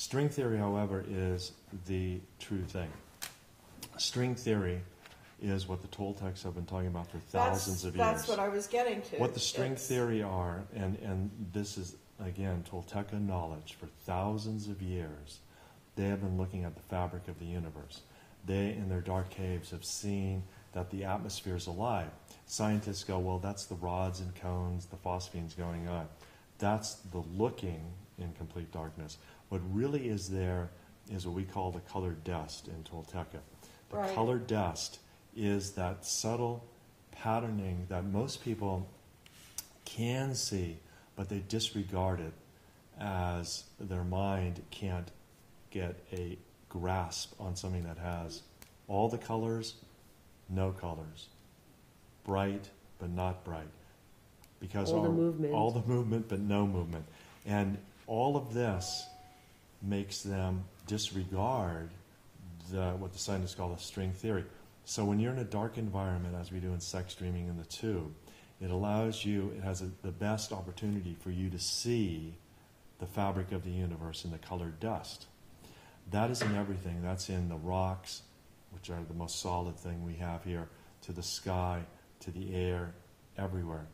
String theory, however, is the true thing. String theory is what the Toltecs have been talking about for thousands of years. That's what I was getting to. What the string theory are, and this is, again, Tolteca knowledge for thousands of years. They have been looking at the fabric of the universe. They, in their dark caves, have seen that the atmosphere is alive. Scientists go, well, that's the rods and cones, the phosphenes going on. That's the looking in complete darkness. What really is there is what we call the colored dust in Tolteca. The colored dust is that subtle patterning that most people can see, but they disregard it as their mind can't get a grasp on something that has all the colors, no colors, bright but not bright, because all the movement but no movement, and all of this makes them disregard what the scientists call the string theory. So when you're in a dark environment, as we do in sex dreaming in the tube, it allows you, it has the best opportunity for you to see the fabric of the universe in the colored dust. That is in everything. That's in the rocks, which are the most solid thing we have here, to the sky, to the air, everywhere.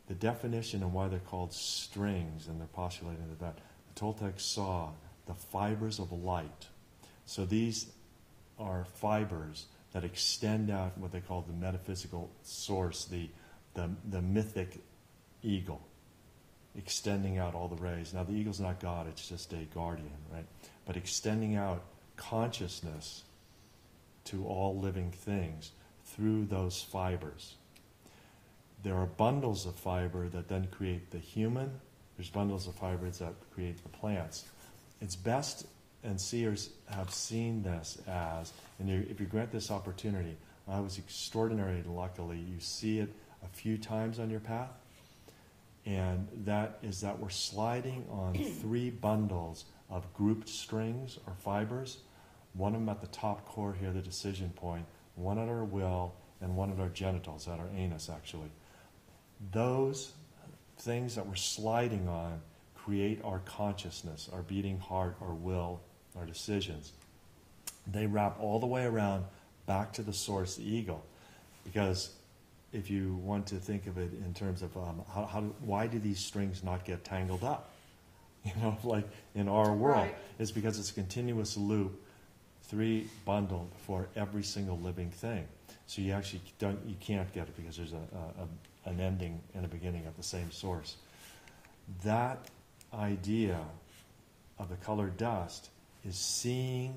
The definition and why they're called strings, and they're postulating that the Toltecs saw the fibers of light. So these are fibers that extend out what they call the metaphysical source, the mythic eagle, extending out all the rays. Now the eagle's not God, it's just a guardian, right? But extending out consciousness to all living things through those fibers. There are bundles of fiber that then create the human. There's bundles of fibers that create the plants. It's best, and seers have seen this as, and if you grant this opportunity, I was extraordinarily luckily, you see it a few times on your path, and that is that we're sliding on 3 bundles of grouped strings or fibers, one of them at the top core here, the decision point, one at our will, and one at our genitals, at our anus actually. Those things that we're sliding on create our consciousness, our beating heart, our will, our decisions. They wrap all the way around back to the source, the ego. Because if you want to think of it in terms of why do these strings not get tangled up? You know, like in our world, Right. It's because it's a continuous loop, 3 bundled for every single living thing. So you actually you can't get it because there's an ending and a beginning at the same source. That idea of the colored dust is seeing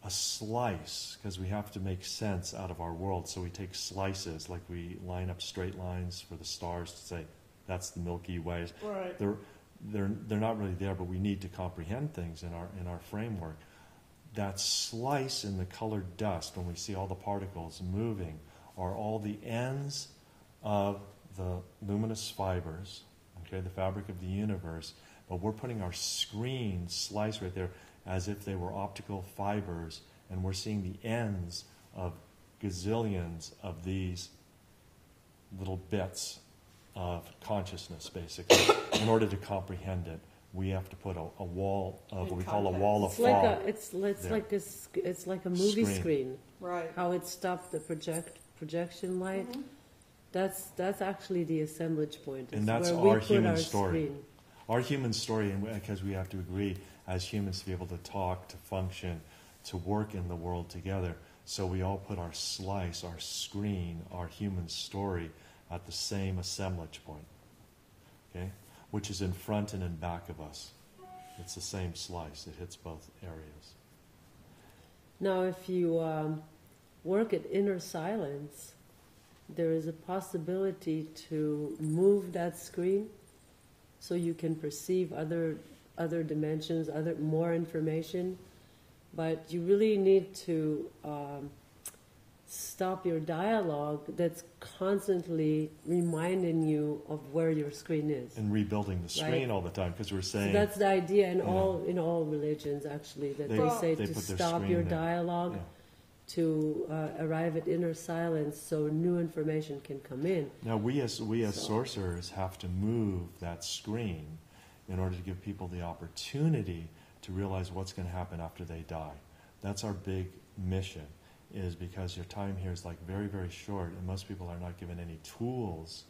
a slice, because we have to make sense out of our world. So we take slices, like we line up straight lines for the stars to say that's the Milky Way. Right. They're not really there, but we need to comprehend things in our framework. That slice in the colored dust, when we see all the particles moving, are all the ends of the luminous fibers, okay, the fabric of the universe, but we're putting our screen slice right there as if they were optical fibers, and we're seeing the ends of gazillions of these little bits of consciousness, basically. In order to comprehend it, we have to put a wall of what we call a wall of fog. It's like a movie screen. Right. How it stopped the projection light. Mm-hmm. That's actually the assemblage point. And that's where our we human put our story. Screen. Our human story, and because we have to agree as humans to be able to talk, to function, to work in the world together. So we all put our slice, our screen, our human story at the same assemblage point, okay? Which is in front and in back of us. It's the same slice. It hits both areas. Now, if you work at inner silence, there is a possibility to move that screen so you can perceive other dimensions, more information. But you really need to stop your dialogue that's constantly reminding you of where your screen is. And rebuilding the screen all the time, because we're saying... So that's the idea in all religions, actually, that they say to stop your dialogue to arrive at inner silence so new information can come in. Now, we as sorcerers have to move that screen in order to give people the opportunity to realize what's going to happen after they die. That's our big mission, is because your time here is like very, very short, and most people are not given any tools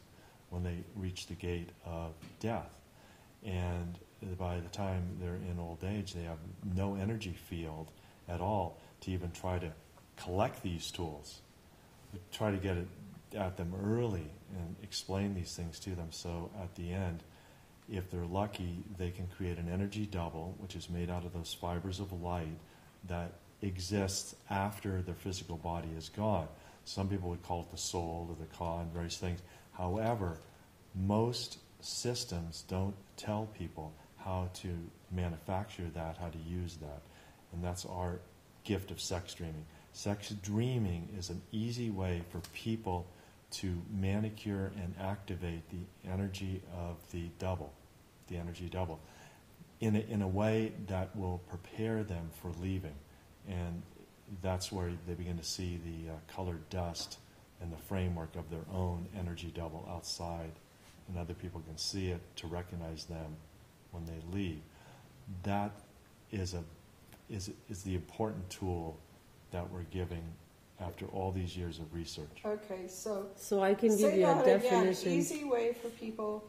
when they reach the gate of death. And by the time they're in old age, they have no energy field at all to even try to collect these tools. We try to get it at them early and explain these things to them, so at the end, if they're lucky, they can create an energy double, which is made out of those fibers of light that exists after their physical body is gone. Some people would call it the soul or the ka and various things. However, most systems don't tell people how to manufacture that, how to use that. And that's our gift of sex dreaming. Sex dreaming is an easy way for people to manicure and activate the energy of the double, the energy double, in a way that will prepare them for leaving. And that's where they begin to see the colored dust and the framework of their own energy double outside, and other people can see it to recognize them when they leave. That is the important tool that we're giving after all these years of research. Okay, so I can give say you a that definition. again. Easy way for people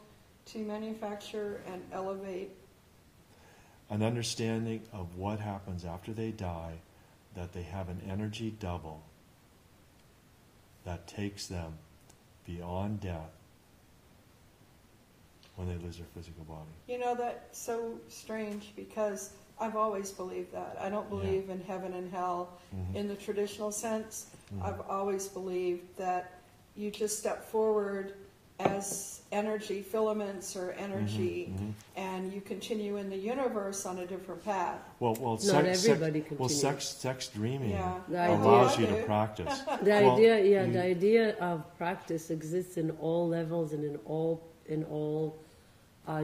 to manufacture and elevate. An understanding of what happens after they die, that they have an energy double that takes them beyond death when they lose their physical body. You know, that's so strange because I've always believed that. I don't believe in heaven and hell in the traditional sense. I've always believed that you just step forward as energy filaments or energy and you continue in the universe on a different path. Well, Not sex dreaming allows you to practice. The idea of practice exists in all levels and in all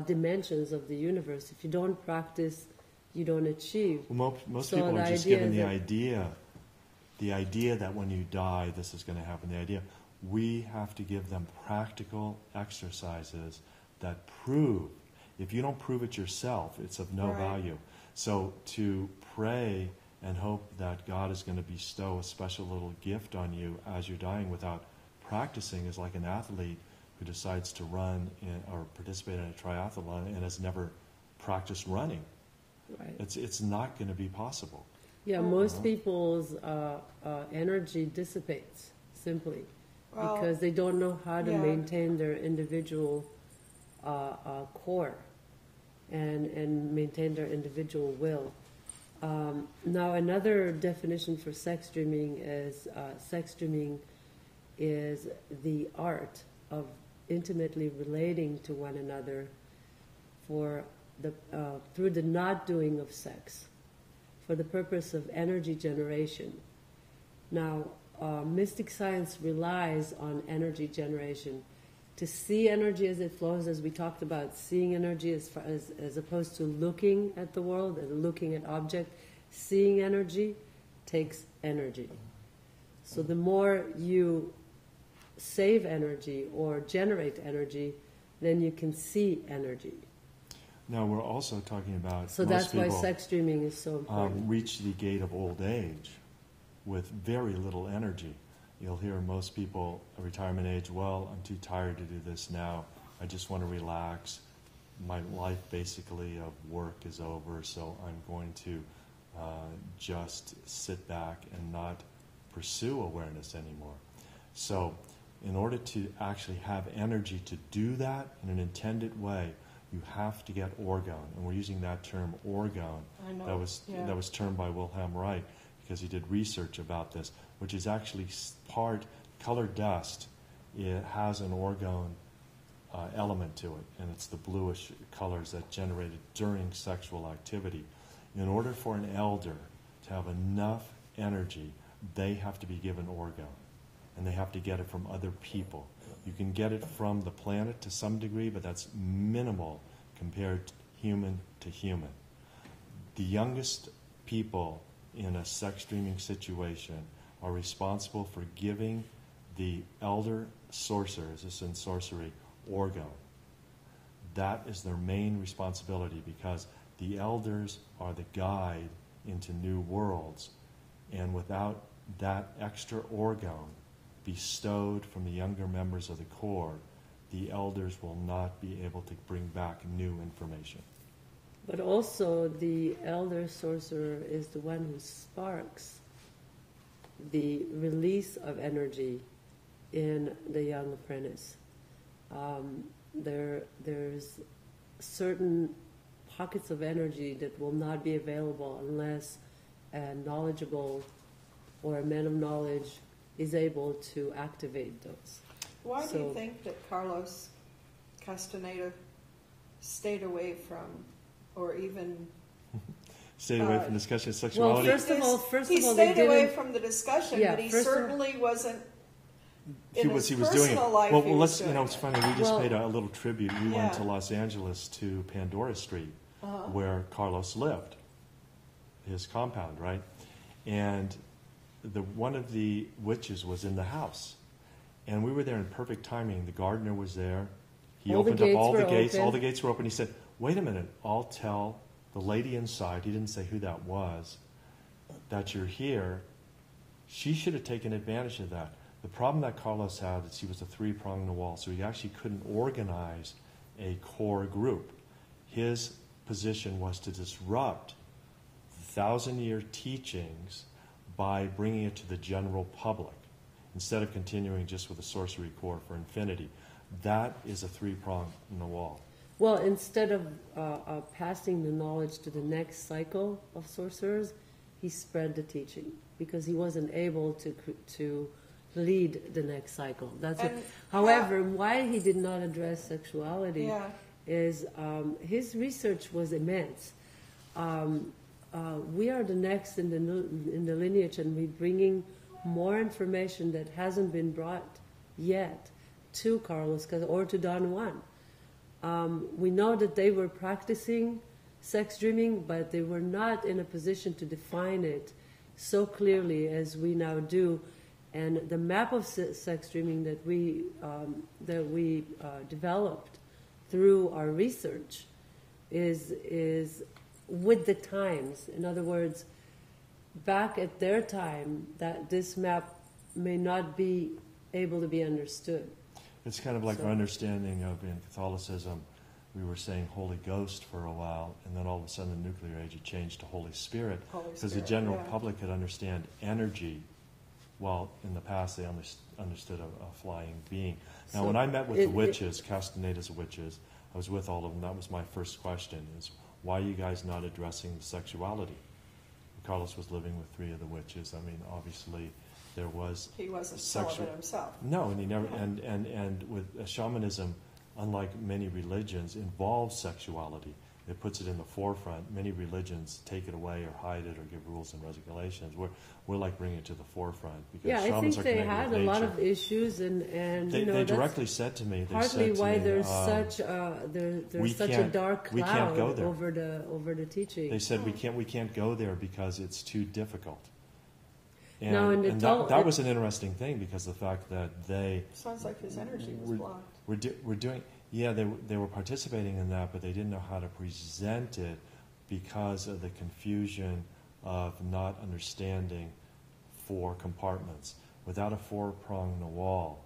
dimensions of the universe. If you don't practice, you don't achieve. Well, most people are just given the idea that when you die, this is going to happen. The idea. We have to give them practical exercises that prove. If you don't prove it yourself, it's of no value. So to pray and hope that God is going to bestow a special little gift on you as you're dying without practicing is like an athlete who decides to run or participate in a triathlon and has never practiced running. Right. It's not going to be possible. Yeah, most people's energy dissipates simply because they don't know how to maintain their individual core and maintain their individual will. Now, another definition for sex dreaming is the art of intimately relating to one another through the not doing of sex, for the purpose of energy generation. Now, mystic science relies on energy generation to see energy as it flows, as we talked about, seeing energy as opposed to looking at the world and looking at object. Seeing energy takes energy. So the more you save energy or generate energy, then you can see energy. Now, we're also talking about so that's why sex dreaming is so important. Reach the gate of old age with very little energy. You'll hear most people at retirement age, well, I'm too tired to do this now. I just want to relax. My life basically of work is over, so I'm going to just sit back and not pursue awareness anymore. So in order to actually have energy to do that in an intended way, you have to get orgone. And we're using that term orgone. I know. That was termed by Wilhelm Reich because he did research about this, which is actually colored dust. It has an orgone element to it, and it's the bluish colors that generated during sexual activity. In order for an elder to have enough energy, they have to be given orgone, and they have to get it from other people. You can get it from the planet to some degree, but that's minimal compared to human. The youngest people in a sex dreaming situation are responsible for giving the elder sorcerers, this is in sorcery, orgone. That is their main responsibility because The elders are the guide into new worlds, and without that extra orgone bestowed from the younger members of the core, the elders will not be able to bring back new information. But also, the elder sorcerer is the one who sparks the release of energy in the young apprentice. There's certain pockets of energy that will not be available unless a knowledgeable or a man of knowledge is able to activate those. Why do you think that Carlos Castaneda stayed away from, or even Stayed away from discussion of sexuality. Well, first of all, he stayed away from the discussion, Yeah, but he first of- certainly wasn't. He was doing it. Life, Well, he was let's, doing it's it. funny, we just Well- paid a little tribute. We went Yeah. to Los Angeles to Pandora Street, Uh-huh. where Carlos lived, his compound, right? And one of the witches was in the house. And we were there in perfect timing. The gardener was there. He All the opened up gates all the were gates. open. All the gates were open. He said, wait a minute, I'll tell the lady inside, he didn't say who that was, that you're here. She should have taken advantage of that. The problem that Carlos had is he was a three-prong in the wall, so he actually couldn't organize a core group. His position was to disrupt the 1,000-year teachings by bringing it to the general public, instead of continuing just with the sorcery core for infinity. That is a three-prong in the wall. Well, instead of passing the knowledge to the next cycle of sorcerers, he spread the teaching because he wasn't able to lead the next cycle. That's it. And However, why he did not address sexuality Yeah. is his research was immense. We are the next in the lineage, and we're bringing more information that hasn't been brought yet to Carlos or to Don Juan. We know that they were practicing sex dreaming, but they were not in a position to define it so clearly as we now do. And the map of sex dreaming that we developed through our research is with the times. In other words, back at their time, that this map may not be able to be understood. It's kind of like our understanding of, in Catholicism, we were saying Holy Ghost for a while, and then all of a sudden the nuclear age had changed to Holy Spirit, because the general public could understand energy, while in the past they understood a flying being. Now, So when I met with the witches, Castaneda's witches, I was with all of them. That was my first question: is why are you guys not addressing sexuality? Carlos was living with three of the witches. I mean, obviously, there was He wasn't celibate himself. no, and he never. And with shamanism, unlike many religions, involves sexuality. It puts it in the forefront. Many religions take it away or hide it or give rules and regulations. We're like bringing it to the forefront because Yeah, I shamans think are they connected had with a lot nature. of issues, and They that's directly said to me, they partly said to why me, there's such a dark we can't go cloud there. over the teaching. They said we can't go there because it's too difficult. And, No, and that was an interesting thing, because the fact that they Sounds like his energy was blocked. we're doing, yeah, they were participating in that, but they didn't know how to present it because of the confusion of not understanding four compartments. Without a four-prong in the wall,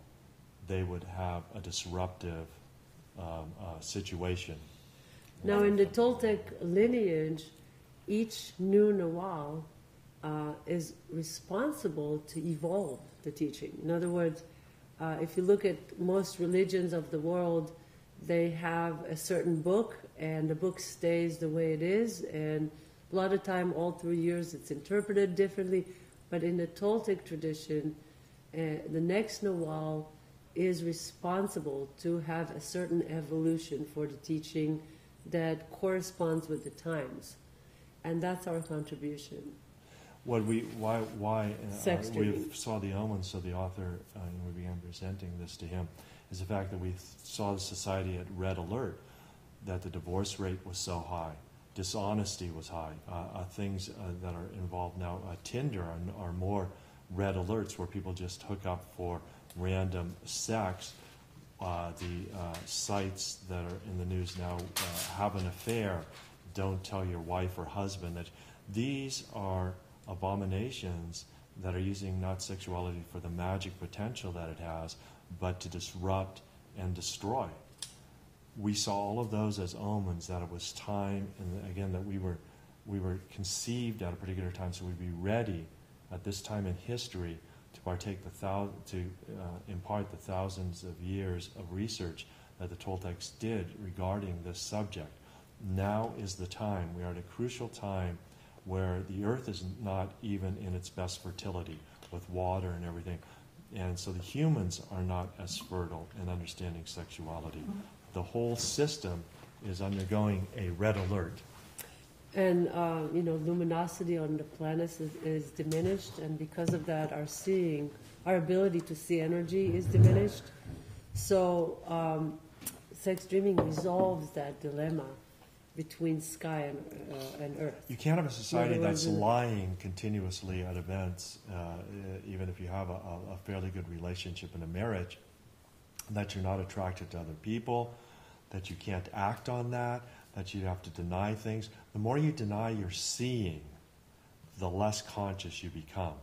they would have a disruptive situation. Now, in the Toltec lineage, each new Nawal is responsible to evolve the teaching. In other words, if you look at most religions of the world, they have a certain book, and the book stays the way it is, and a lot of time, all through years, it's interpreted differently. But in the Toltec tradition, the next Nawal is responsible to have a certain evolution for the teaching that corresponds with the times. And that's our contribution. What we Sex we dreaming. saw the omens of the author, and we began presenting this to him, is the fact that we saw the society at red alert, that the divorce rate was so high, dishonesty was high, things that are involved now, Tinder are more red alerts, where people just hook up for random sex. The sites that are in the news now, Have an Affair, don't tell your wife or husband that. These are abominations that are using not sexuality for the magic potential that it has, but to disrupt and destroy. We saw all of those as omens, that it was time, and again, that we were conceived at a particular time, so we'd be ready at this time in history to partake impart the thousands of years of research that the Toltecs did regarding this subject. Now is the time. We are at a crucial time where the earth is not even in its best fertility with water and everything. And so the humans are not as fertile in understanding sexuality. The whole system is undergoing a red alert. And, luminosity on the planet is diminished, and because of that, our ability to see energy is diminished. So, sex dreaming resolves that dilemma between sky and earth. You can't have a society that's lying continuously at events, even if you have a fairly good relationship in a marriage, that you're not attracted to other people, that you can't act on that you have to deny things. The more you deny your seeing, the less conscious you become.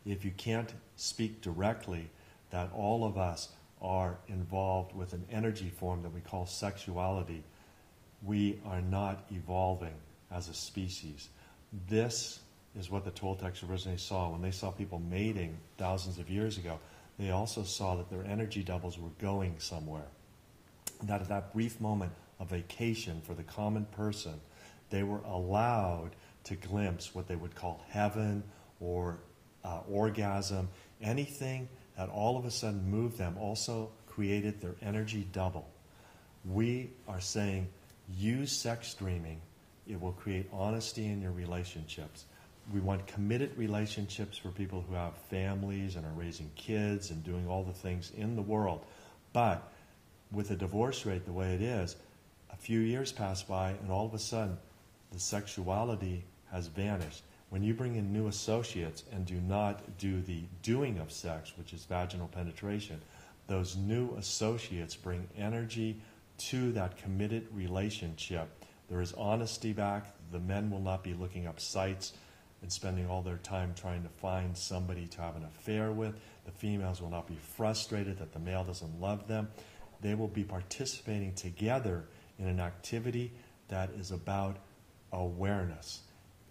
If you can't speak directly that all of us are involved with an energy form that we call sexuality, we are not evolving as a species. This is what the Toltecs originally saw. When they saw people mating thousands of years ago, they also saw that their energy doubles were going somewhere. That at that brief moment of vacation for the common person, they were allowed to glimpse what they would call heaven or orgasm. Anything that all of a sudden moved them also created their energy double. We are saying, use sex dreaming. It will create honesty in your relationships. We want committed relationships for people who have families and are raising kids and doing all the things in the world. But with the divorce rate the way it is, a few years pass by and all of a sudden the sexuality has vanished. When you bring in new associates and do not do the doing of sex, which is vaginal penetration, those new associates bring energy to that committed relationship. There is honesty back. The men will not be looking up sites and spending all their time trying to find somebody to have an affair with. The females will not be frustrated that the male doesn't love them. They will be participating together in an activity that is about awareness.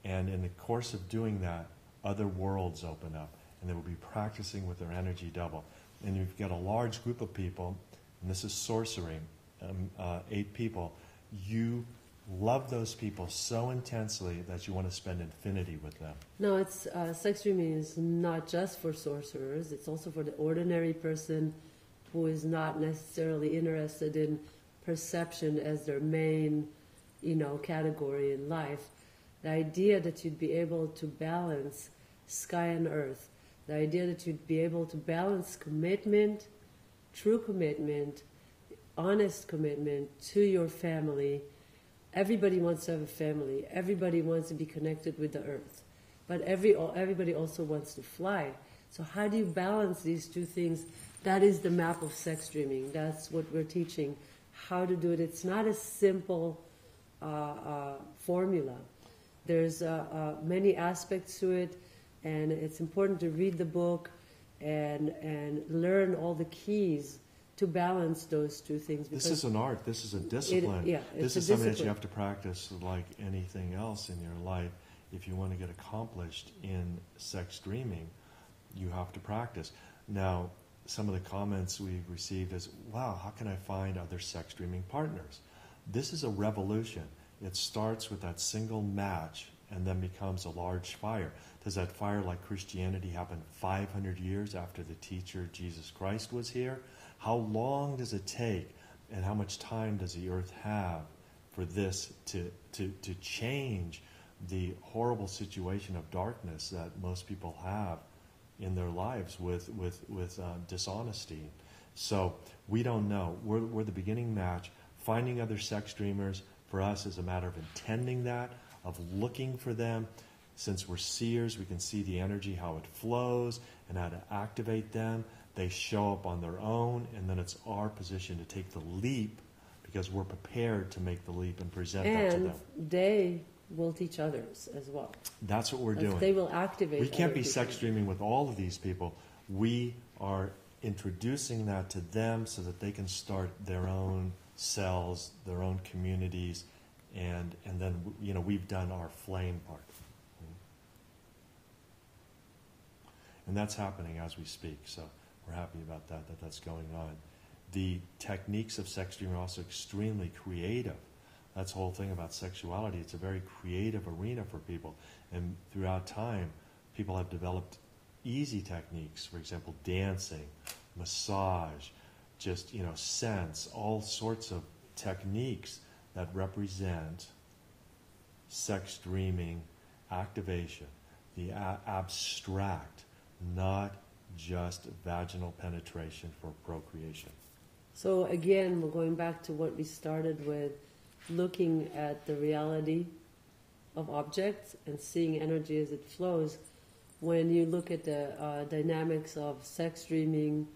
And in the course of doing that, other worlds open up, and they will be practicing with their energy double. And you've got a large group of people, and this is sorcery, 8 people. You love those people so intensely that you want to spend infinity with them. No, it's sex dreaming is not just for sorcerers. It's also for the ordinary person who is not necessarily interested in perception as their main, category in life. The idea that you'd be able to balance sky and earth, the idea that you'd be able to balance commitment, true commitment, honest commitment to your family. Everybody wants to have a family. Everybody wants to be connected with the earth. But everybody also wants to fly. So how do you balance these two things? That is the map of sex dreaming. That's what we're teaching, how to do it. It's not a simple formula. There's many aspects to it, and it's important to read the book and learn all the keys to balance those two things. This is an art. This is a discipline. This is something that you have to practice like anything else in your life. If you want to get accomplished in sex dreaming, you have to practice. Now, some of the comments we've received is, wow, how can I find other sex dreaming partners? This is a revolution. It starts with that single match and then becomes a large fire. Does that fire, like Christianity, happen 500 years after the teacher Jesus Christ was here? How long does it take, and how much time does the earth have for this to change the horrible situation of darkness that most people have in their lives with dishonesty? So we don't know. We're the beginning match. Finding other sex dreamers for us is a matter of intending that, of looking for them. Since we're seers, we can see the energy, how it flows, and how to activate them. They show up on their own, and then it's our position to take the leap, because we're prepared to make the leap and present that to And them. they will teach others as well. That's what we're As doing. They will activate. We can't other be people. sex dreaming with all of these people. We are introducing that to them so that they can start their own cells, their own communities, and then we've done our flame part. And that's happening as we speak, so we're happy about that's going on. The techniques of sex dreaming are also extremely creative. That's the whole thing about sexuality. It's a very creative arena for people. And throughout time, people have developed easy techniques, for example, dancing, massage, just, sense, all sorts of techniques that represent sex dreaming activation, the abstract, not just vaginal penetration for procreation. So again, we're going back to what we started with, looking at the reality of objects and seeing energy as it flows. When you look at the dynamics of sex dreaming,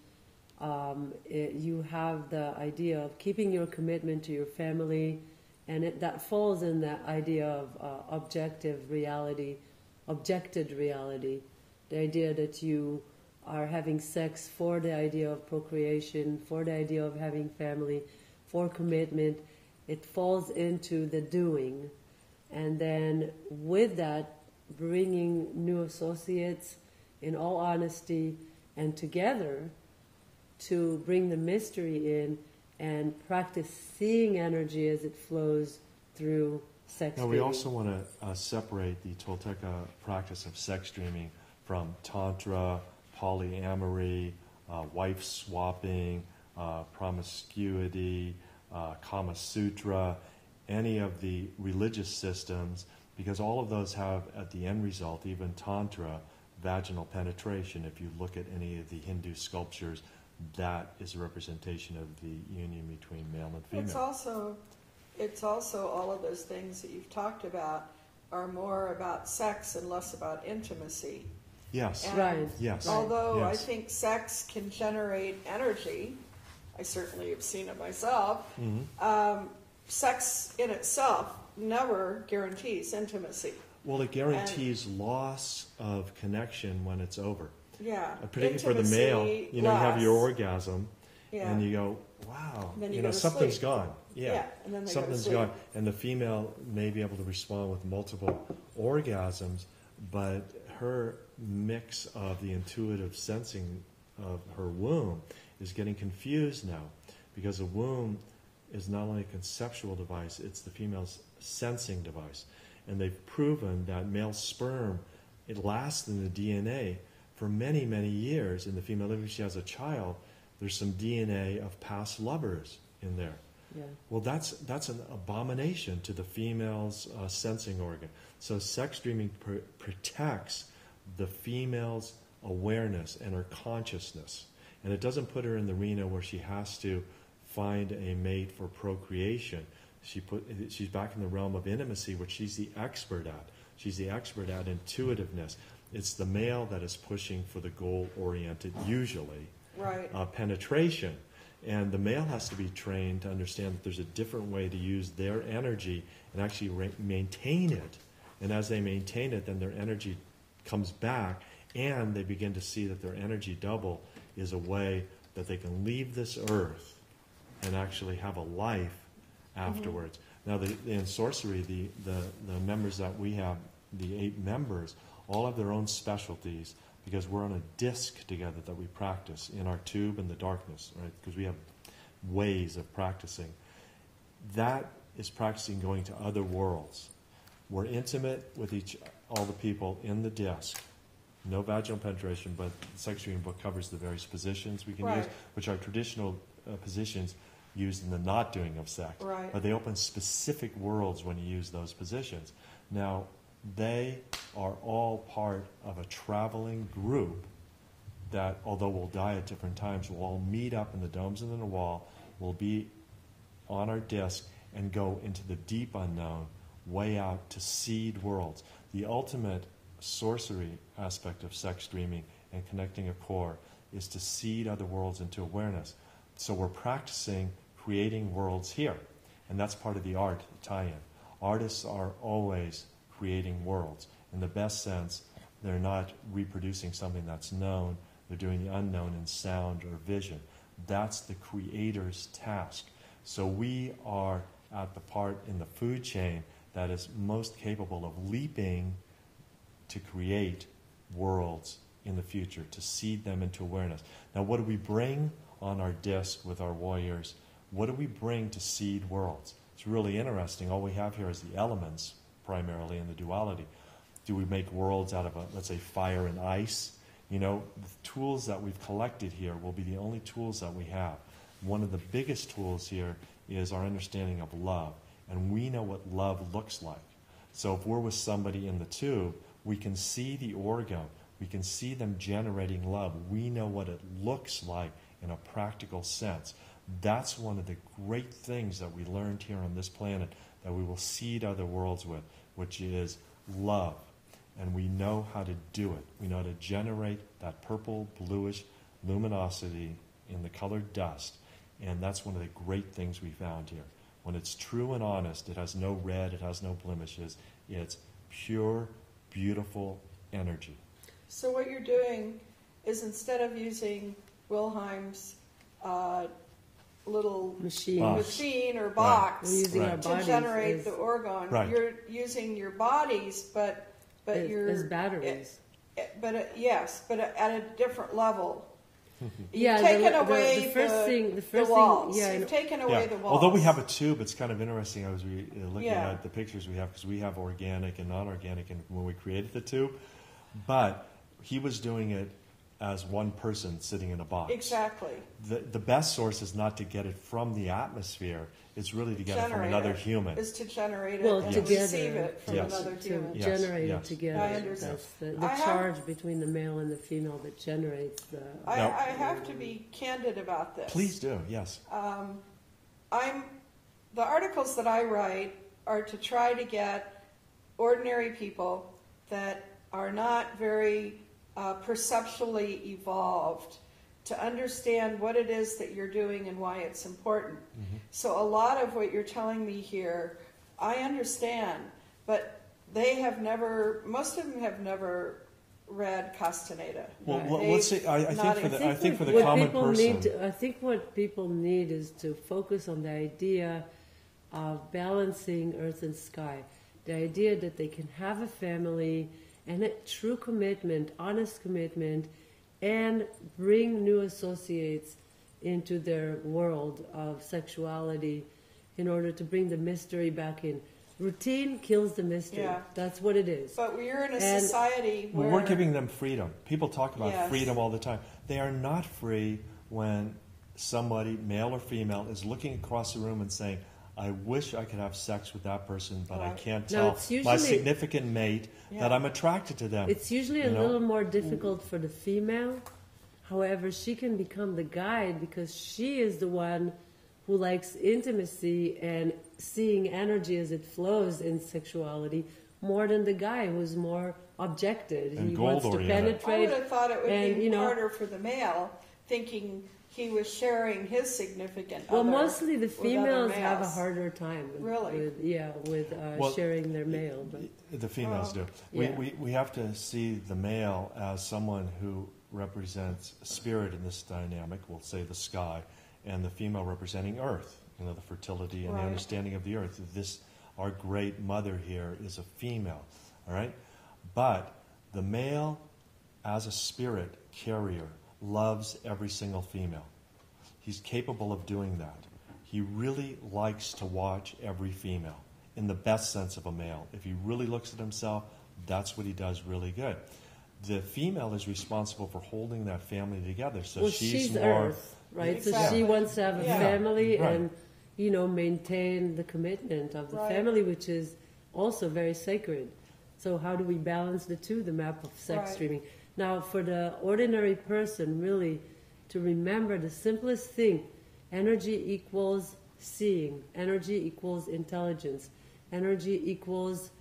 you have the idea of keeping your commitment to your family, and that falls in that idea of objected reality, the idea that you are having sex for the idea of procreation, for the idea of having family, for commitment. It falls into the doing. And then with that, bringing new associates in all honesty and together to bring the mystery in and practice seeing energy as it flows through sex Now, dreaming. we also want to separate the Tolteca practice of sex dreaming from Tantra, polyamory, wife swapping, promiscuity, Kama Sutra, any of the religious systems, because all of those have, at the end result, even Tantra, vaginal penetration. If you look at any of the Hindu sculptures, that is a representation of the union between male and female. It's also all of those things that you've talked about are more about sex and less about intimacy. Yes. And Right. Yes. although I Yes. think sex can generate energy, I certainly have seen it myself, sex in itself never guarantees intimacy. Well, it guarantees loss of connection when it's over. Yeah. Particularly for the male, you have your lasts. orgasm, Yeah. and you go, wow, Then you go to something's sleep. gone. Yeah, and then they something's go to sleep. gone. And the female may be able to respond with multiple orgasms, but her mix of the intuitive sensing of her womb is getting confused now, because the womb is not only a conceptual device, it's the female's sensing device. And they've proven that male sperm, it lasts in the DNA for many, many years in the female. Even if she has a child, there's some DNA of past lovers in there. Yeah. Well, that's an abomination to the female's sensing organ. So sex dreaming protects the female's awareness and her consciousness. And it doesn't put her in the arena where she has to find a mate for procreation. She's back in the realm of intimacy, which she's the expert at. She's the expert at intuitiveness. It's the male that is pushing for the goal-oriented, usually, Right. penetration. And the male has to be trained to understand that there's a different way to use their energy and actually maintain it. And as they maintain it, then their energy comes back, and they begin to see that their energy double is a way that they can leave this earth and actually have a life afterwards. Now, in sorcery, the members that we have, the 8 members, all have their own specialties, because we're on a disc together that we practice in our tube in the darkness, right? Because we have ways of practicing. That is practicing going to other worlds. We're intimate with all the people in the disc. No vaginal penetration, but the sex dreaming book covers the various positions we can use, which are traditional positions used in the not doing of sex. Right. But they open specific worlds when you use those positions. Now, they are all part of a traveling group that, although we'll die at different times, we'll all meet up in the domes and in the wall. We'll be on our disc and go into the deep unknown, way out to seed worlds. The ultimate sorcery aspect of sex dreaming and connecting a core is to seed other worlds into awareness. So we're practicing creating worlds here. And that's part of the art tie-in. Artists are always creating worlds. In the best sense, they're not reproducing something that's known. They're doing the unknown in sound or vision. That's the creator's task. So we are at the part in the food chain that is most capable of leaping to create worlds in the future, to seed them into awareness. Now, what do we bring on our disc with our warriors? What do we bring to seed worlds? It's really interesting. All we have here is the elements, primarily, in the duality. Do we make worlds out of, let's say, fire and ice? You know, the tools that we've collected here will be the only tools that we have. One of the biggest tools here is our understanding of love. And we know what love looks like. So if we're with somebody in the tube, we can see the organ. We can see them generating love. We know what it looks like in a practical sense. That's one of the great things that we learned here on this planet that we will seed other worlds with, which is love. And we know how to do it. We know how to generate that purple, bluish luminosity in the colored dust. And that's one of the great things we found here. When it's true and honest, it has no red, it has no blemishes. It's pure, beautiful energy. So what you're doing is, instead of using Wilhelm's little machine or box We're using our to bodies generate as, the organ, Right. you're using your bodies, but you're as batteries. but at a different level. Yeah, You've taken away the first thing, walls. yeah, You've taken away the walls. Although we have a tube, it's kind of interesting. I was looking Yeah. at the pictures we have, because we have organic and non-organic, and when we created the tube, but he was doing it as one person sitting in a box. Exactly. The best source is not to get it from the atmosphere. It's really to get it from Generate another it. human. Is to generate it Well, and together. receive it from Yes. another to human. Yes, generate yes. it together. I understand. That's the I have- charge between the male and the female that generates the. I No. have to be candid about this. Please do, yes. The articles that I write are to try to get ordinary people that are not very perceptually evolved to understand what it is that you're doing and why it's important. Mm-hmm. So a lot of what you're telling me here, I understand, but most of them have never read Castaneda. Well, Right. let's say, I Not think for the What common people person, need I think what people need is to focus on the idea of balancing earth and sky. The idea that they can have a family and a true commitment, honest commitment, and bring new associates into their world of sexuality in order to bring the mystery back in. Routine kills the mystery. Yeah. That's what it is. But we're in a And- society where we're giving them freedom. People talk about Yes. freedom all the time. They are not free when somebody, male or female, is looking across the room and saying, I wish I could have sex with that person, but I Right. can't No, tell it's my usually- significant mate Yeah. that I'm attracted to them. It's usually a You know? little more difficult for the female. However, she can become the guide because she is the one who likes intimacy and seeing energy as it flows in sexuality more than the guy who's more objected. And He wants to goal-oriented. I penetrate. would have thought it would and, be you know- harder for the male, thinking he was sharing his significant Well, other mostly the with other females have a males. harder time Really? with Well, sharing their male. But The females do. Yeah. We have to see the male as someone who represents spirit in this dynamic, we'll say the sky, and the female representing earth, the fertility and Right. the understanding of the earth. Our great mother here is a female, all right? But the male, as a spirit carrier, loves every single female. He's capable of doing that. He really likes to watch every female, in the best sense of a male. If he really looks at himself, that's what he does really good. The female is responsible for holding that family together, so well, she's she's more... Earth, right? So Exactly. she wants to have a Yeah. family Right. and maintain the commitment of the Right. family, which is also very sacred. So how do we balance the two? The map of sex Right. streaming. Now, for the ordinary person, really, to remember the simplest thing: energy equals seeing, energy equals intelligence, energy equals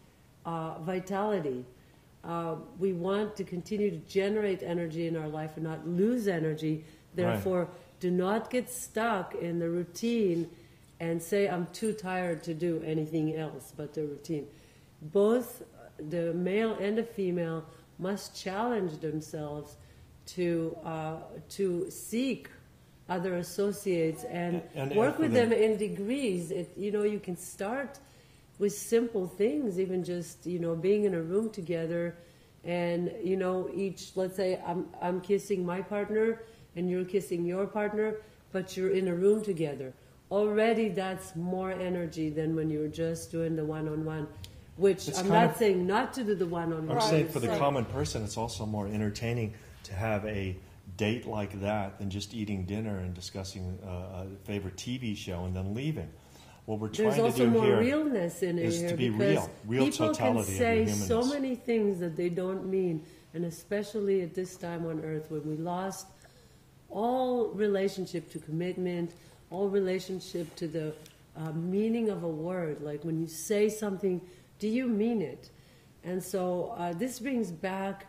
vitality. We want to continue to generate energy in our life and not lose energy. Therefore, Do not get stuck in the routine and say, I'm too tired to do anything else but the routine. Both the male and the female must challenge themselves to seek other associates and work with them in degrees. You can start with simple things, even just, being in a room together and, each, let's say I'm kissing my partner and you're kissing your partner, but you're in a room together. Already that's more energy than when you're just doing the one-on-one, which I'm not saying not to do the one-on-one. I'm saying for the common person, it's also more entertaining to have a date like that than just eating dinner and discussing a favorite TV show and then leaving. What we're trying to do here is There's also more realness in it to here be because real people totality can say of your humanness. so many things that they don't mean, and especially at this time on Earth when we lost all relationship to commitment, all relationship to the meaning of a word. Like when you say something, do you mean it? And so this brings back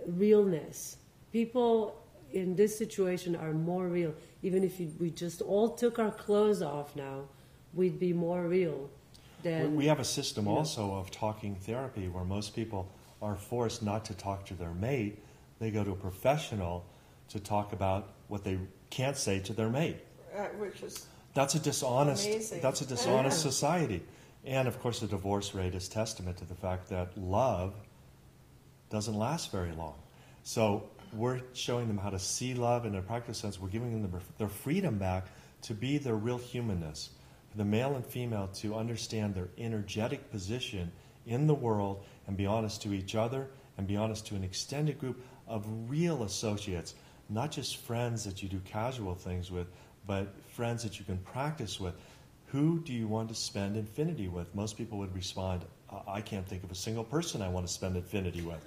realness. People in this situation are more real. Even if we just all took our clothes off now, we'd be more real than... We have a system also of talking therapy where most people are forced not to talk to their mate. They go to a professional to talk about what they can't say to their mate. Which is That's a dishonest. amazing. That's a dishonest society. And of course, the divorce rate is testament to the fact that love doesn't last very long. So we're showing them how to see love in a practical sense. We're giving them their freedom back to be their real humanness. For the male and female to understand their energetic position in the world and be honest to each other and be honest to an extended group of real associates, not just friends that you do casual things with, but friends that you can practice with. Who do you want to spend infinity with? Most people would respond, I can't think of a single person I want to spend infinity with.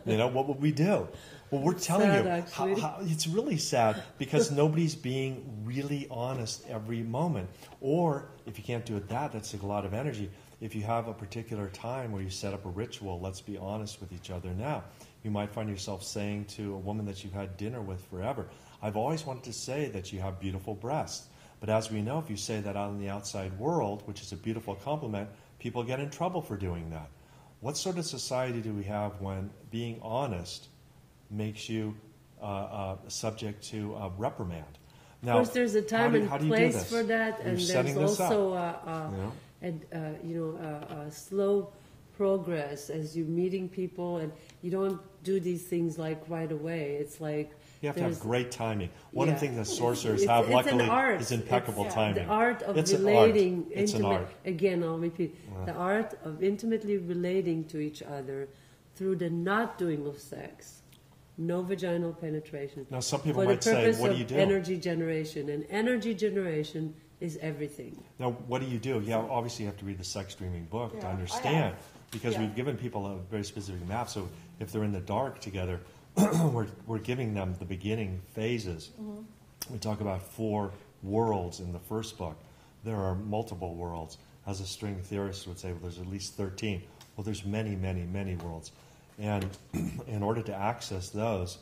What would we do? Well, we're telling sad, you, it's really sad because nobody's being really honest every moment. Or if you can't do it that's a lot of energy. If you have a particular time where you set up a ritual, let's be honest with each other now. You might find yourself saying to a woman that you've had dinner with forever, I've always wanted to say that you have beautiful breasts. But as we know, if you say that out in the outside world, which is a beautiful compliment, people get in trouble for doing that. What sort of society do we have when being honest makes you subject to reprimand? Now, of course, there's a time and place for that, and there's also a slow progress as you're meeting people, and you don't do these things like right away. It's like you have to have great timing. One of the things that sorcerers have, luckily, is impeccable timing. The art of it's relating. It's an art. Again, I'll repeat. The art of intimately relating to each other through the not doing of sex. No vaginal penetration. Now, some people might say, what do you do? Energy generation. And energy generation is everything. Now, what do you do? Yeah, obviously you have to read the Sex Dreaming book to understand, because we've given people a very specific map. So if they're in the dark together, we're giving them the beginning phases. Mm-hmm. We talk about 4 worlds in the first book. There are multiple worlds. As a string theorist would say, well, there's at least 13. Well, there's many, many, many worlds. And in order to access those,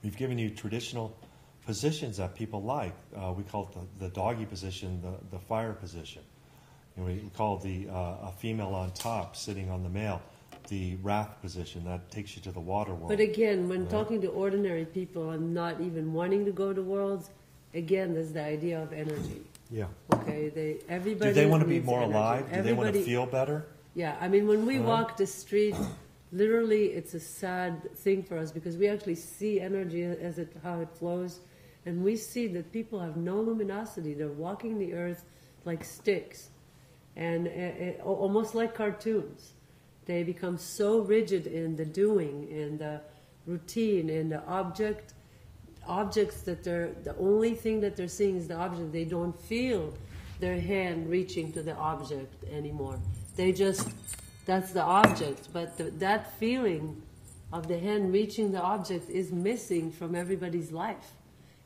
we've given you traditional positions that people like. We call it the doggy position, the fire position. And we call the a female on top sitting on the male, the wrath position that takes you to the water world. But again, when talking to ordinary people and not even wanting to go to worlds, again, there's the idea of energy. Yeah. Okay. Everybody. Do they want to be more energy. alive? Do they want to feel better? Yeah. I mean, when we walk the street, literally, it's a sad thing for us because we actually see energy how it flows, and we see that people have no luminosity. They're walking the earth like sticks, and almost like cartoons. They become so rigid in the doing, in the routine, in the objects that the only thing that they're seeing is the object. They don't feel their hand reaching to the object anymore. That's the object, but that feeling of the hand reaching the object is missing from everybody's life.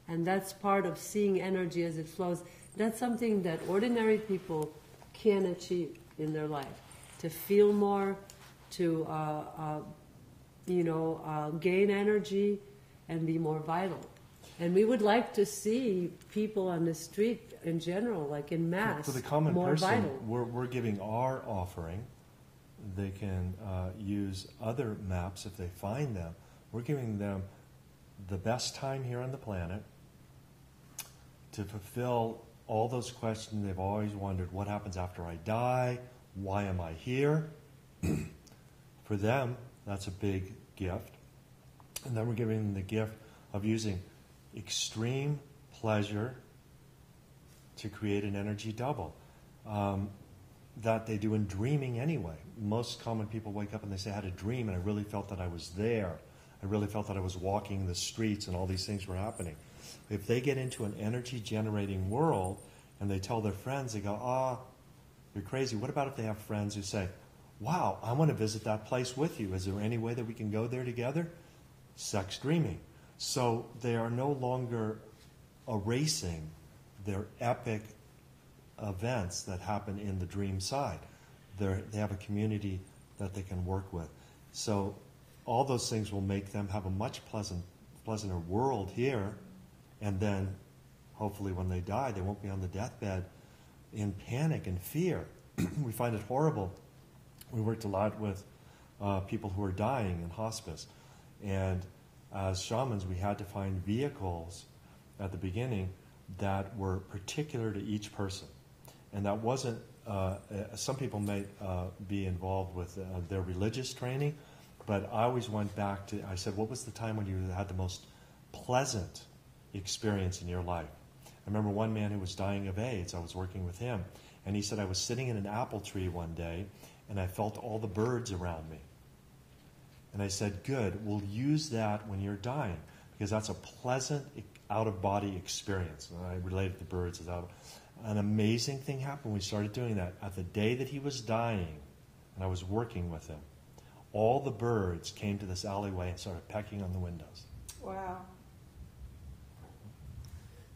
And that's part of seeing energy as it flows. That's something that ordinary people can achieve in their life. To feel more, to gain energy and be more vital. And we would like to see people on the street in general, like in mass, For the common more person, vital. we're giving our offering. They can use other maps if they find them. We're giving them the best time here on the planet to fulfill all those questions they've always wondered. What happens after I die? Why am I here? For them, that's a big gift. And then we're giving them the gift of using extreme pleasure to create an energy double. That they do in dreaming anyway. Most common people wake up and they say, I had a dream and I really felt that I was there. I really felt that I was walking the streets and all these things were happening. If they get into an energy generating world and they tell their friends, they go, you're crazy. What about if they have friends who say, wow, I want to visit that place with you. Is there any way that we can go there together? Sex dreaming. So they are no longer erasing their epic events that happen in the dream side. They have a community that they can work with. So all those things will make them have a much pleasanter world here, and then hopefully when they die, they won't be on the deathbed in panic and fear. We find it horrible. We worked a lot with people who are dying in hospice, and as shamans, we had to find vehicles at the beginning that were particular to each person. And that wasn't, some people may be involved with their religious training, but I always went back to, I said, what was the time when you had the most pleasant experience in your life? I remember one man who was dying of AIDS. I was working with him, and he said, I was sitting in an apple tree one day, and I felt all the birds around me. And I said, good, we'll use that when you're dying, because that's a pleasant out-of-body experience. And I related the birds as out. An amazing thing happened when we started doing that. At the day that he was dying, and I was working with him, all the birds came to this alleyway and started pecking on the windows. Wow.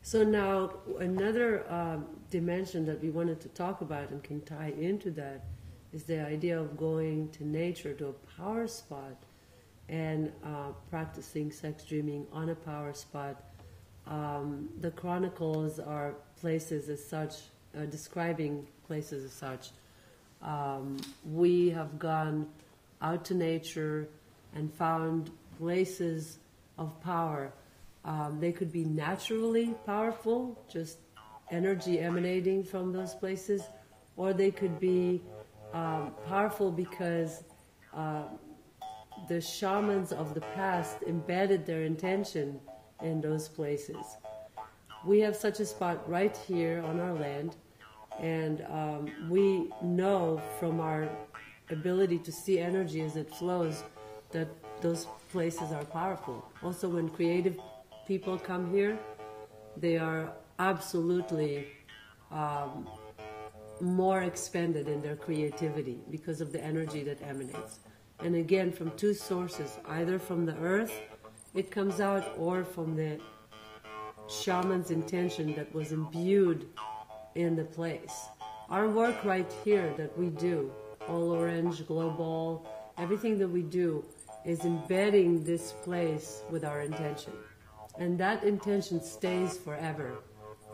So now another dimension that we wanted to talk about and can tie into that is the idea of going to nature, to a power spot, and practicing sex dreaming on a power spot. The chronicles are places as such, describing places as such. We have gone out to nature and found places of power. They could be naturally powerful, just energy emanating from those places, or they could be powerful because the shamans of the past embedded their intention in those places. We have such a spot right here on our land, and we know from our ability to see energy as it flows that those places are powerful. Also, when creative people come here, they are absolutely more expanded in their creativity because of the energy that emanates. And again, from two sources, either from the earth it comes out, or from the shaman's intention that was imbued in the place. Our work right here that we do, All Orange, Global, everything that we do is embedding this place with our intention. And that intention stays forever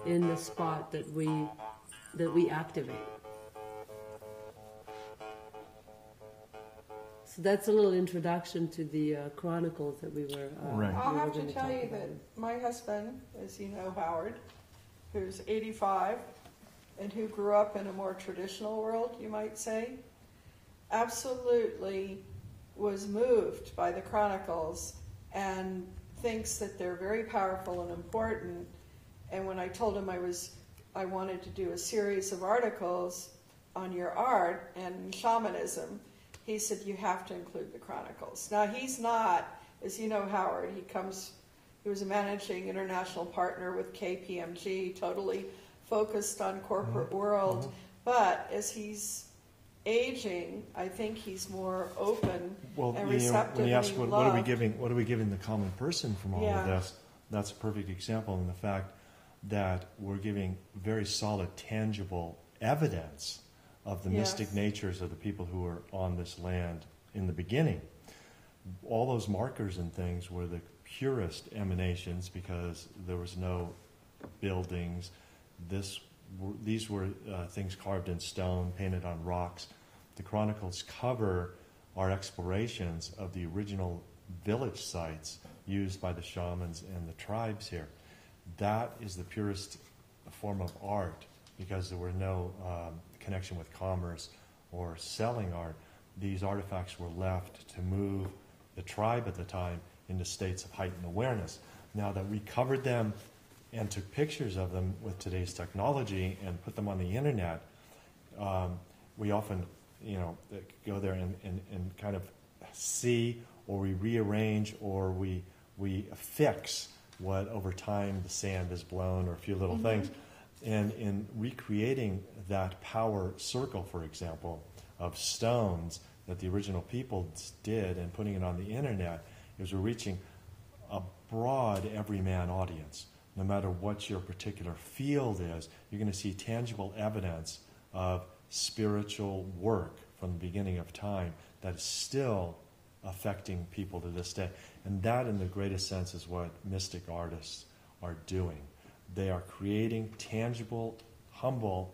in the spot that we activate. So that's a little introduction to the chronicles that we were. Right. I'll we were have to gonna tell talk you about. that my husband, as you know, Howard, who's 85 and who grew up in a more traditional world, you might say, absolutely was moved by the chronicles and thinks that they're very powerful and important. And when I told him I wanted to do a series of articles on your art and shamanism, he said, you have to include the chronicles. Now, he's not, as you know, Howard, he was a managing international partner with KPMG, totally focused on corporate world. But as he's aging, I think he's more open and receptive. When you ask and what are we giving the common person from all of Yeah. this, that's a perfect example in the fact that we're giving very solid, tangible evidence of the mystic Yes. natures of the people who are on this land in the beginning. All those markers and things were purest emanations because there was no buildings. These were things carved in stone, painted on rocks. The chronicles cover our explorations of the original village sites used by the shamans and the tribes here. That is the purest form of art because there were no connection with commerce or selling art. These artifacts were left to move the tribe at the time into states of heightened awareness. Now that we covered them and took pictures of them with today's technology and put them on the internet, we often, go there and kind of see, or we rearrange, or we fix what over time the sand has blown, or a few little things. And in recreating that power circle, for example, of stones that the original people did and putting it on the internet, is we're reaching a broad everyman audience. No matter what your particular field is, you're going to see tangible evidence of spiritual work from the beginning of time that is still affecting people to this day. And that, in the greatest sense, is what mystic artists are doing. They are creating tangible, humble,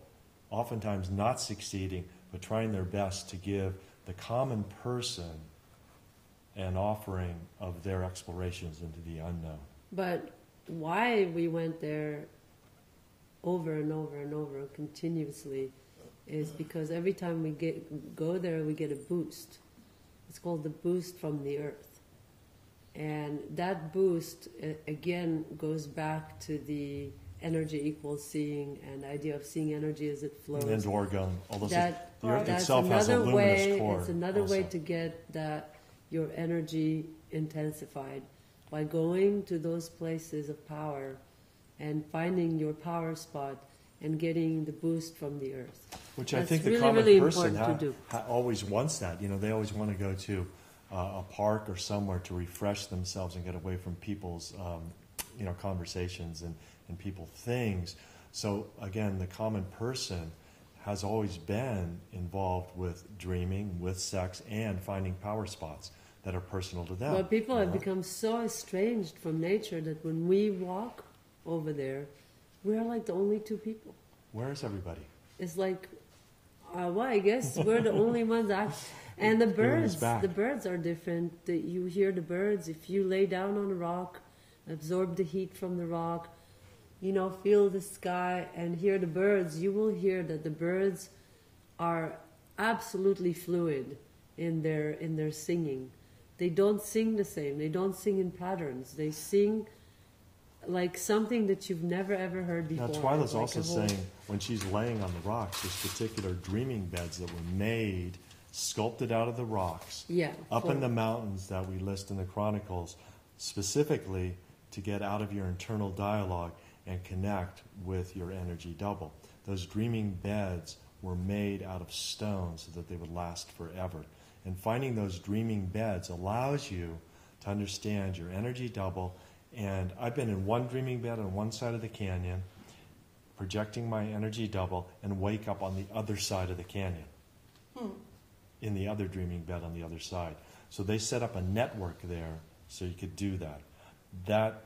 oftentimes not succeeding, but trying their best to give the common person an offering of their explorations into the unknown. But why we went there over and over and over continuously is because every time we go there, we get a boost. It's called the boost from the earth. And that boost, again, goes back to the energy equals seeing, and the idea of seeing energy as it flows. And orgone, although the earth that's itself has a another luminous way. core. It's another also. way to get that your energy intensified by going to those places of power and finding your power spot and getting the boost from the earth. Which That's I think the really, common really person important to do. always wants that. They always want to go to a park or somewhere to refresh themselves and get away from people's conversations and people things. So again, the common person has always been involved with dreaming, with sex, and finding power spots that are personal to them. Well, people have become so estranged from nature that when we walk over there, we're like the only two people. Where is everybody? It's like, I guess we're the only ones. And the birds are different. You hear the birds. If you lay down on a rock, absorb the heat from the rock, feel the sky and hear the birds, you will hear that the birds are absolutely fluid in their singing. They don't sing the same. They don't sing in patterns. They sing like something that you've never ever heard before. Now, Twyla's also saying when she's laying on the rocks, there's particular dreaming beds that were made, sculpted out of the rocks, up in the mountains that we list in the Chronicles, specifically to get out of your internal dialogue and connect with your energy double. Those dreaming beds were made out of stone so that they would last forever. And finding those dreaming beds allows you to understand your energy double. And I've been in one dreaming bed on one side of the canyon, projecting my energy double, and wake up on the other side of the canyon, in the other dreaming bed on the other side. So they set up a network there so you could do that. That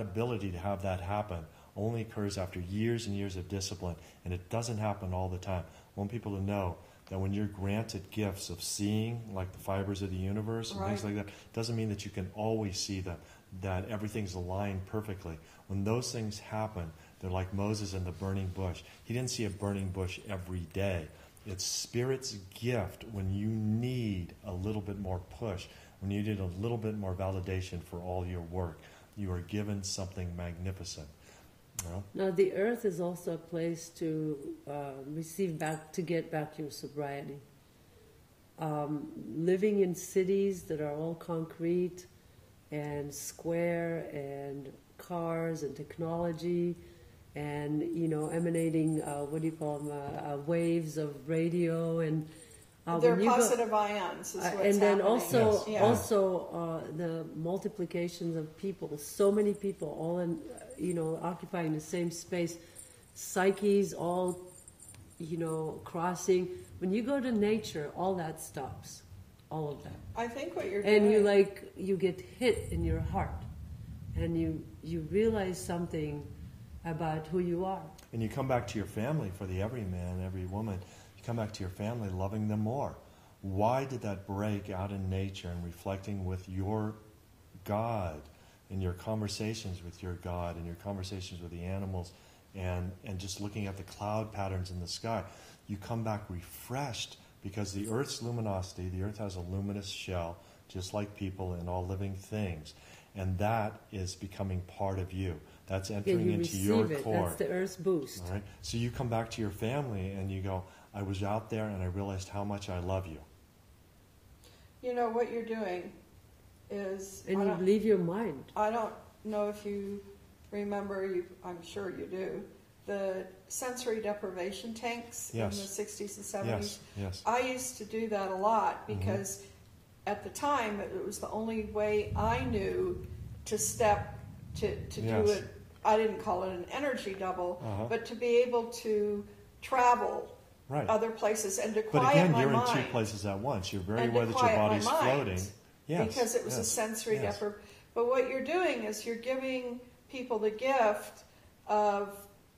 ability to have that happen only occurs after years and years of discipline, and it doesn't happen all the time. I want people to know that when you're granted gifts of seeing, like the fibers of the universe and things like that, doesn't mean that you can always see them, that everything's aligned perfectly. When those things happen, they're like Moses and the burning bush. He didn't see a burning bush every day. It's Spirit's gift when you need a little bit more push, when you need a little bit more validation for all your work. You are given something magnificent. Now, the earth is also a place to to get back your sobriety. Living in cities that are all concrete and square and cars and technology and, emanating, waves of radio and... They're positive ions is what's and then happening. also the multiplications of people, so many people all in, occupying the same space, psyches all, crossing. When you go to nature, all that stops. all of that. I think what you're And doing. you get hit in your heart, and you realize something about who you are. And you come back to your family, for the every man, every woman, you come back to your family loving them more. Why did that break out in nature and reflecting with your God, in your conversations with your God, in your conversations with the animals, and just looking at the cloud patterns in the sky? You come back refreshed, because the Earth's luminosity, the Earth has a luminous shell, just like people and all living things. And that is becoming part of you. That's entering into your core. That's the Earth's boost. All right? So you come back to your family and you go, I was out there and I realized how much I love you. You know, what you're doing is... And you leave your mind. I don't know if you remember, I'm sure you do, the sensory deprivation tanks in the 60s and 70s. Yes. I used to do that a lot because at the time it was the only way I knew to step to do it. I didn't call it an energy double, but to be able to travel other places and to quiet But again, my you're mind. in two places at once. You're very And aware to that your quiet my body's mind, floating. Yes. Because it was a sensory yes. deprivation. But what you're doing is you're giving people the gift of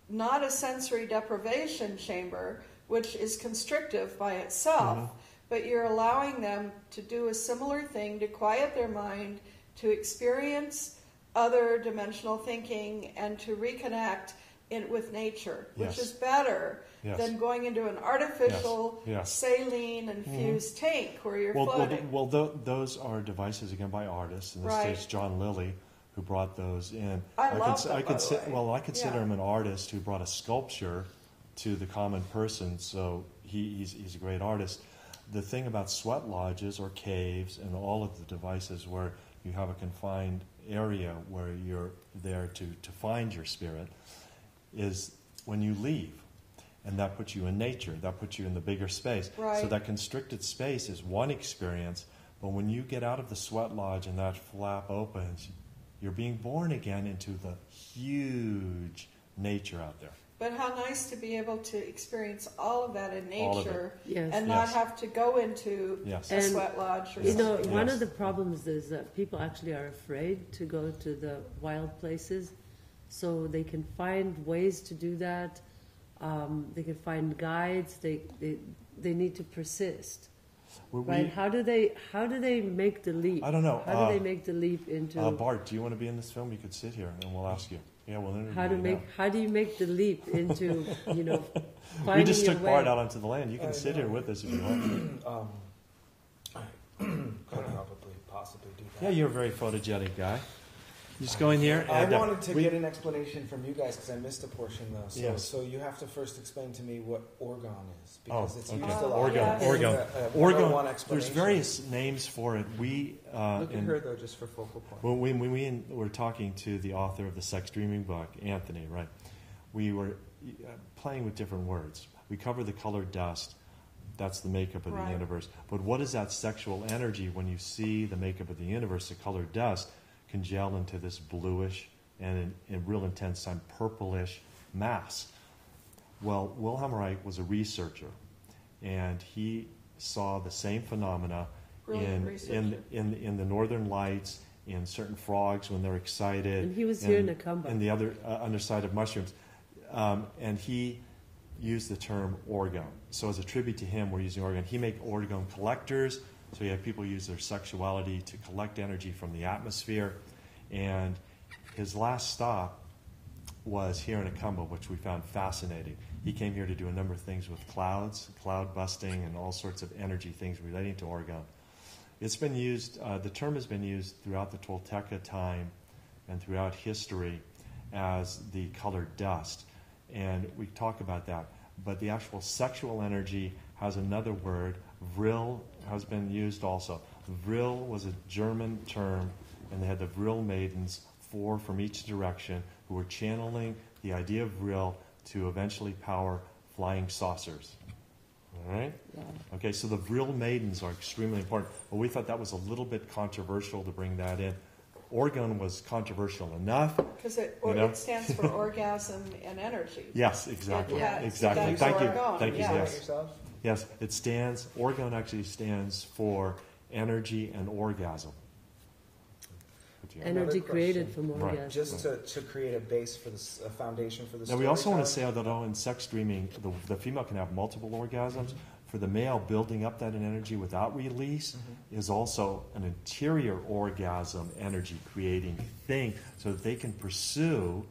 not a sensory deprivation chamber, which is constrictive by itself, but you're allowing them to do a similar thing, to quiet their mind, to experience other dimensional thinking, and to reconnect with nature, which is better than going into an artificial saline-infused tank where you're floating. Those are devices, again, by artists. In this case, John Lilly, who brought those in. I consider him an artist who brought a sculpture to the common person, so he's a great artist. The thing about sweat lodges or caves and all of the devices where you have a confined area where you're there to find your spirit is when you leave. And that puts you in nature. That puts you in the bigger space. Right. So that constricted space is one experience, but when you get out of the sweat lodge and that flap opens, you're being born again into the huge nature out there. But how nice to be able to experience all of that in nature Yes. and not have to go into a sweat lodge. Or One of the problems is that people actually are afraid to go to the wild places, so they can find ways to do that. They can find guides. They need to persist. Right? How do they make the leap? I don't know. How do they make the leap into? Bart, do you want to be in this film? You could sit here and we'll ask you. Yeah, we'll interview you. How do you make the leap into finding we just took your way? Bart out onto the land. You can sit here with us if you want. I could probably possibly do that. Yeah, you're a very photogenic guy. You just go in here. I And, wanted to get an explanation from you guys because I missed a portion though. So you have to first explain to me what orgone is because it's used a lot. Orgone. There's various names for it. Look at her though, just for focal point. When we were talking to the author of the Sex Dreaming book, Anthony, right? We were playing with different words. We cover the color dust. That's the makeup of the universe. But what is that sexual energy when you see the makeup of the universe, the color dust, can gel into this bluish and in real intense time purplish mass? Well, Wilhelm Reich was a researcher, and he saw the same phenomena in the northern lights, in certain frogs when they're excited. And he was here in Nakamba. In the other underside of mushrooms. And he used the term orgone. So as a tribute to him, we're using orgone. He made orgone collectors. So you have people use their sexuality to collect energy from the atmosphere. And his last stop was here in Nakamba, which we found fascinating. He came here to do a number of things with clouds, cloud busting, and all sorts of energy things relating to orgone. It's been used, the term has been used throughout the Tolteca time and throughout history as the colored dust. And we talk about that. But the actual sexual energy has another word. Vril has been used also. Vril was a German term, and they had the Vril maidens, 4 from each direction, who were channeling the idea of Vril to eventually power flying saucers. All right? Yeah. Okay, so the Vril maidens are extremely important. But we thought that was a little bit controversial to bring that in. Orgone was controversial enough. Because it stands for orgasm and energy. Yes, exactly. Exactly. Thank you. Orgone. Thank you. Yeah. Yes. Yes, it stands, orgone actually stands for energy and orgasm. Energy created from Right. orgasm. Just to create a base for this, a foundation for the Now, we also want to say that in sex dreaming, the female can have multiple orgasms. For the male, building up that energy without release is also an interior orgasm energy creating thing so that they can pursue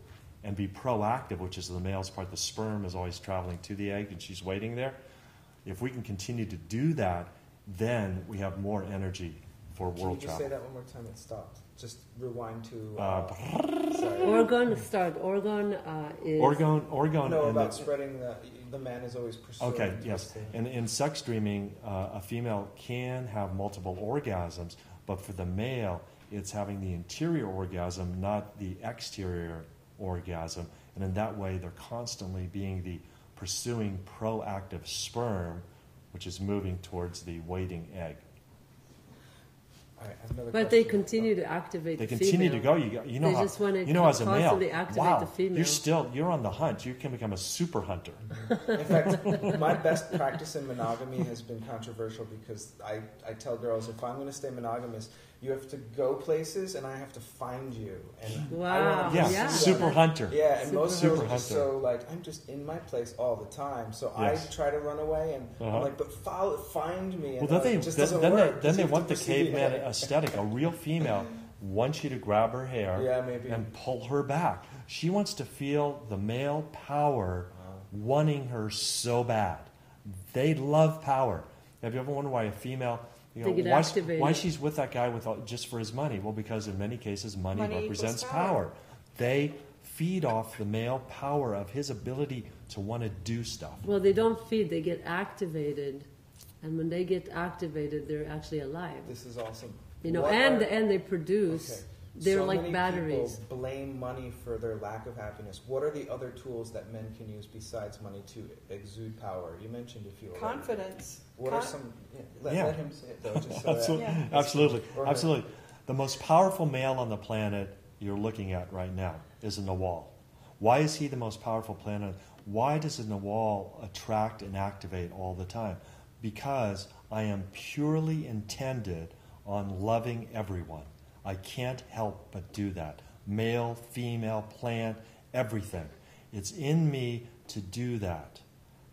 and be proactive, which is the male's part. The sperm is always traveling to the egg and she's waiting there. If we can continue to do that, then we have more energy for world travel. Can you just travel. say that one more time? It stopped. Just rewind to... Organ is... Organ. No, about spreading the man is always pursuing. Okay, yes. And in sex dreaming, a female can have multiple orgasms, but for the male, it's having the interior orgasm, not the exterior orgasm. And in that way, they're constantly being the pursuing proactive sperm, which is moving towards the waiting egg. All right, I have another But they question. continue to activate They the continue female. to go. You know They how, just want to you know as a male, constantly activate the female. you're on the hunt. You can become a super hunter. In fact, my best practice in monogamy has been controversial because I tell girls, if I'm going to stay monogamous, you have to go places and I have to find you. And Wow. Yeah, super hunter. Yeah, and Super most girls hunter. are just so like, I'm just in my place all the time. So Yes. I try to run away and I'm like, but find me. And Well, it just doesn't work. then they You have want to the pursue caveman me. aesthetic. A real female wants you to grab her hair Yeah, maybe. and pull her back. She wants to feel the male power wanting her so bad. They love power. Have you ever wondered why a female, They get why activated. she's with that guy just for his money? Well, because in many cases, money Money represents equals power. power. They feed off the male power of his ability to want to do stuff. Well, they don't feed, they get activated. And when they get activated, they're actually alive. This is awesome. You know, What and are- they produce. Okay. They're so like many batteries. People blame money for their lack of happiness. What are the other tools that men can use besides money to exude power? You mentioned a few. already. Confidence. What are some? Let him say it though. Just so Absolutely. Yeah. Absolutely. Or- Absolutely. The most powerful male on the planet you're looking at right now is a Nawal. Why is he the most powerful planet? Why does a Nawal attract and activate all the time? Because I am purely intended on loving everyone. I can't help but do that. Male, female, plant, everything. It's in me to do that.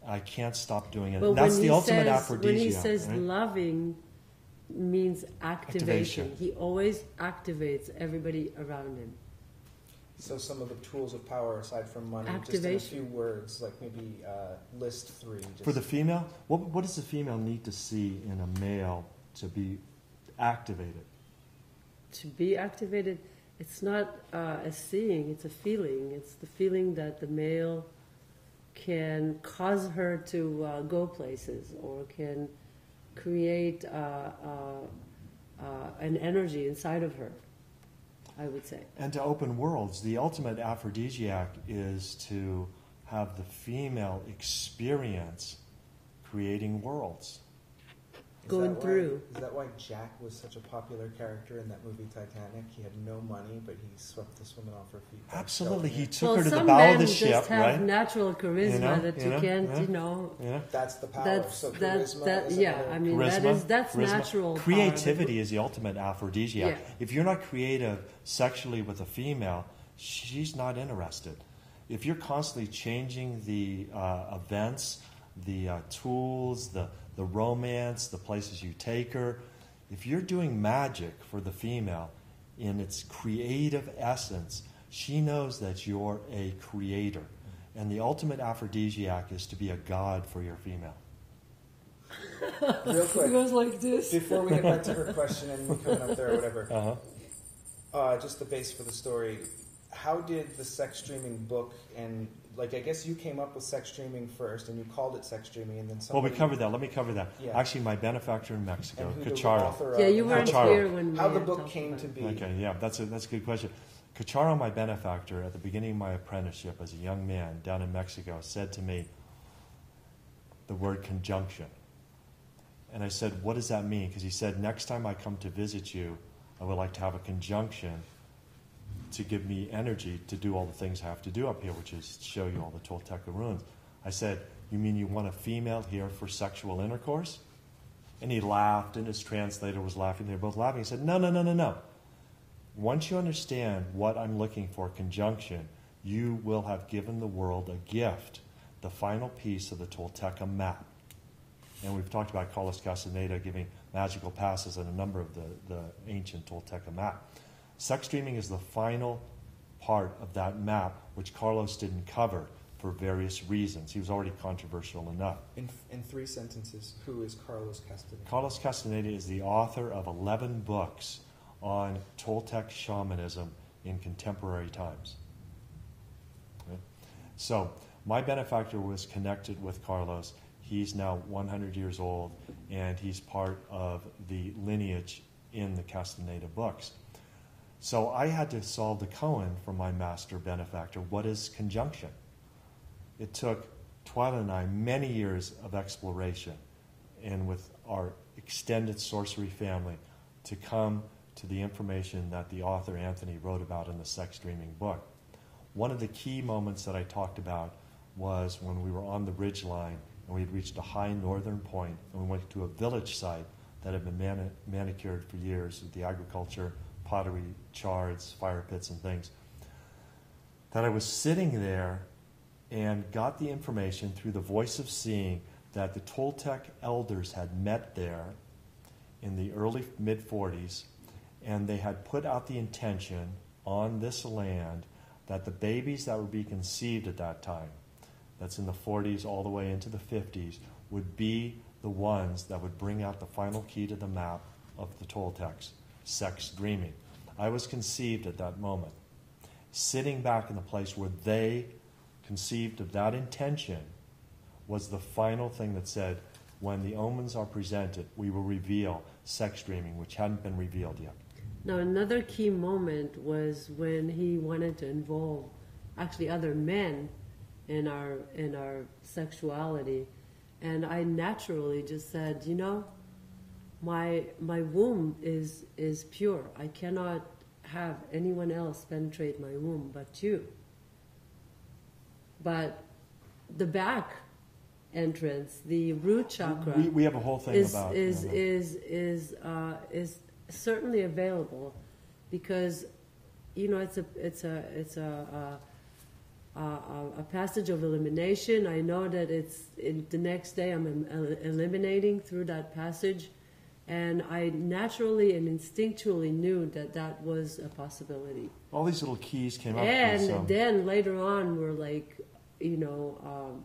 I can't stop doing it. But And that's when the he ultimate says, aphrodisiac. when he says right? loving means activation. Activation. He always activates everybody around him. So some of the tools of power aside from money, just in a Activation. few words, like maybe list three. Just For the female, what does the female need to see in a male to be activated? To be activated, it's not a seeing, it's a feeling. It's the feeling that the male can cause her to go places or can create an energy inside of her, I would say. And to open worlds, the ultimate aphrodisiac is to have the female experience creating worlds. Going through. Is that why Jack was such a popular character in that movie Titanic? He had no money, but he swept this woman off her feet. by Absolutely. shoving He her. took her to the some bow men of the just ship, have right? natural charisma You know, that you you know, can't, yeah. you know. Yeah. That's the power. That's so that's charisma that. is Yeah, another- I mean Charisma, that's charisma. natural. power. Creativity is the ultimate aphrodisiac. Yeah. If you're not creative sexually with a female, she's not interested. If you're constantly changing the events, the tools, the romance, the places you take her, if you're doing magic for the female in its creative essence, she knows that you're a creator. And the ultimate aphrodisiac is to be a god for your female. Real It quick, goes like this. before we get back to her question and we coming up there or whatever, Uh-huh. just the base for the story. How did the sex dreaming book and like I guess you came up with sex dreaming first and you called it sex dreaming and then Well, somebody we covered that. Let me cover that. Yeah. Actually, my benefactor in Mexico, and who the Cacharo. author Yeah, of you and weren't Cacharo. here when how we the had book talked came about to it. be. Okay, yeah, that's a good question. Cacharo, my benefactor, at the beginning of my apprenticeship as a young man down in Mexico, said to me the word conjunction. And I said, what does that mean? Because he said, next time I come to visit you, I would like to have a conjunction to give me energy to do all the things I have to do up here, which is show you all the Tolteca ruins. I said, you mean you want a female here for sexual intercourse? And he laughed, and his translator was laughing. They were both laughing. He said, no, no, no, no, no. Once you understand what I'm looking for, conjunction, you will have given the world a gift, the final piece of the Tolteca map. And we've talked about Carlos Castaneda giving magical passes on a number of the ancient Tolteca map. Sex dreaming is the final part of that map, which Carlos didn't cover for various reasons. He was already controversial enough. In 3 sentences, who is Carlos Castaneda? Carlos Castaneda is the author of 11 books on Toltec shamanism in contemporary times. Okay? So, my benefactor was connected with Carlos. He's now 100 years old, and he's part of the lineage in the Castaneda books. So I had to solve the koan for my master benefactor. What is conjunction? It took Twyla and I many years of exploration, and with our extended sorcery family, to come to the information that the author Anthony wrote about in the Sex Dreaming book. One of the key moments that I talked about was when we were on the ridge line and we had reached a high northern point, and we went to a village site that had been manicured for years with the agriculture, pottery, chards, fire pits, and things. That I was sitting there and got the information through the voice of seeing that the Toltec elders had met there in the early mid-40s, and they had put out the intention on this land that the babies that would be conceived at that time, that's in the 40s all the way into the 50s, would be the ones that would bring out the final key to the map of the Toltecs, sex dreaming. I was conceived at that moment. Sitting back in the place where they conceived of that intention was the final thing that said, when the omens are presented, we will reveal sex dreaming, which hadn't been revealed yet. Now, another key moment was when he wanted to involve actually other men in our sexuality, and I naturally just said, you know, my womb is pure. I cannot have anyone else penetrate my womb but you. But the back entrance, the root chakra, we have a whole thing about is certainly available, because you know it's a passage of elimination. I know that the next day I'm eliminating through that passage, and I naturally and instinctually knew that was a possibility. All these little keys came up. And then later on, we're like, you know,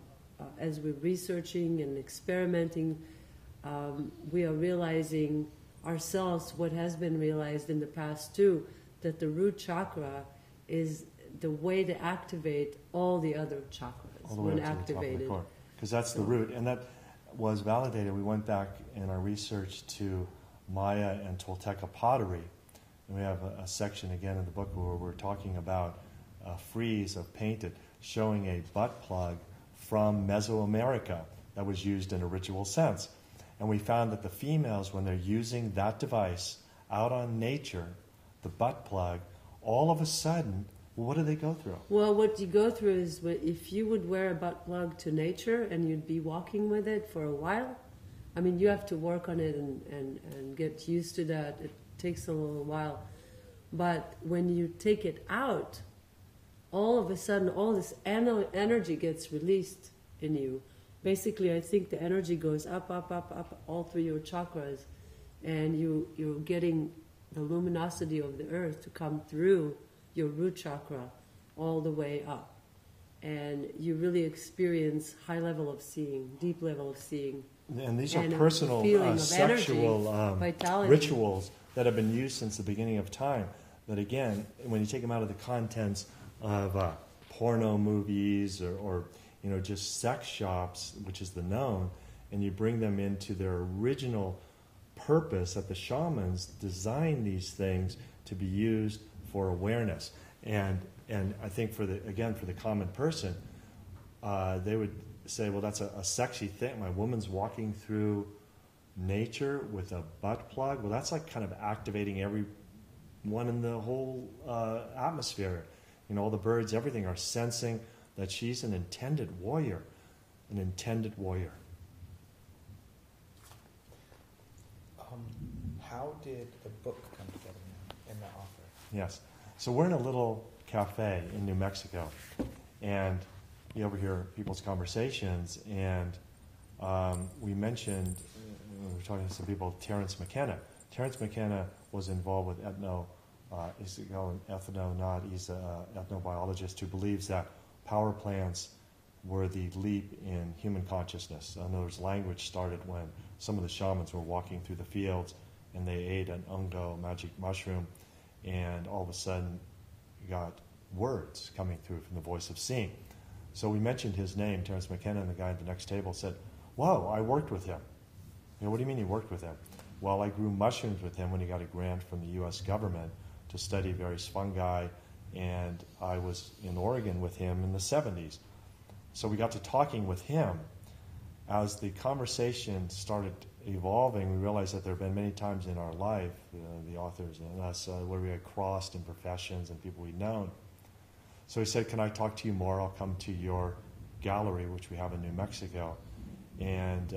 as we're researching and experimenting, we are realizing ourselves what has been realized in the past too, that the root chakra is the way to activate all the other chakras when activated. Because that's the root, and that was validated. We went back in our research to Maya and Tolteca pottery, and we have a section again in the book where we're talking about a frieze of painted showing a butt plug from Mesoamerica that was used in a ritual sense. And we found that the females, when they're using that device out on nature, the butt plug, all of a sudden, what do they go through? Well, what you go through is if you would wear a butt plug to nature and you'd be walking with it for a while, I mean, you have to work on it and get used to that. It takes a little while. But when you take it out, all of a sudden, all this energy gets released in you. Basically, I think the energy goes up, up, up, up, all through your chakras, and you're getting the luminosity of the earth to come through your root chakra all the way up. And you really experience high level of seeing, deep level of seeing. And these are personal sexual rituals that have been used since the beginning of time. But again, when you take them out of the contents of porno movies or you know, just sex shops, which is the known, and you bring them into their original purpose, that the shamans designed these things to be used for awareness. And I think for the common person, they would say, well, that's a sexy thing. My woman's walking through nature with a butt plug. Well, that's like kind of activating everyone in the whole atmosphere. You know, all the birds, everything are sensing that she's an intended warrior. How did the book come together in the author? Yes. So we're in a little cafe in New Mexico, and you overhear people's conversations, and we mentioned, we were talking to some people, Terence McKenna. Terence McKenna was involved with he's an ethnonaut, he's an ethnobiologist who believes that power plants were the leap in human consciousness. In other words, language started when some of the shamans were walking through the fields and they ate an ungo magic mushroom, and all of a sudden you got words coming through from the voice of seeing. So we mentioned his name, Terence McKenna, and the guy at the next table said, "Whoa, I worked with him." What do you mean you worked with him? Well, I grew mushrooms with him when he got a grant from the U.S. government to study various fungi, and I was in Oregon with him in the 70s. So we got to talking with him. As the conversation started evolving, we realized that there have been many times in our life, the authors and us, where we had crossed in professions and people we'd known. So he said, "Can I talk to you more? I'll come to your gallery," which we have in New Mexico. And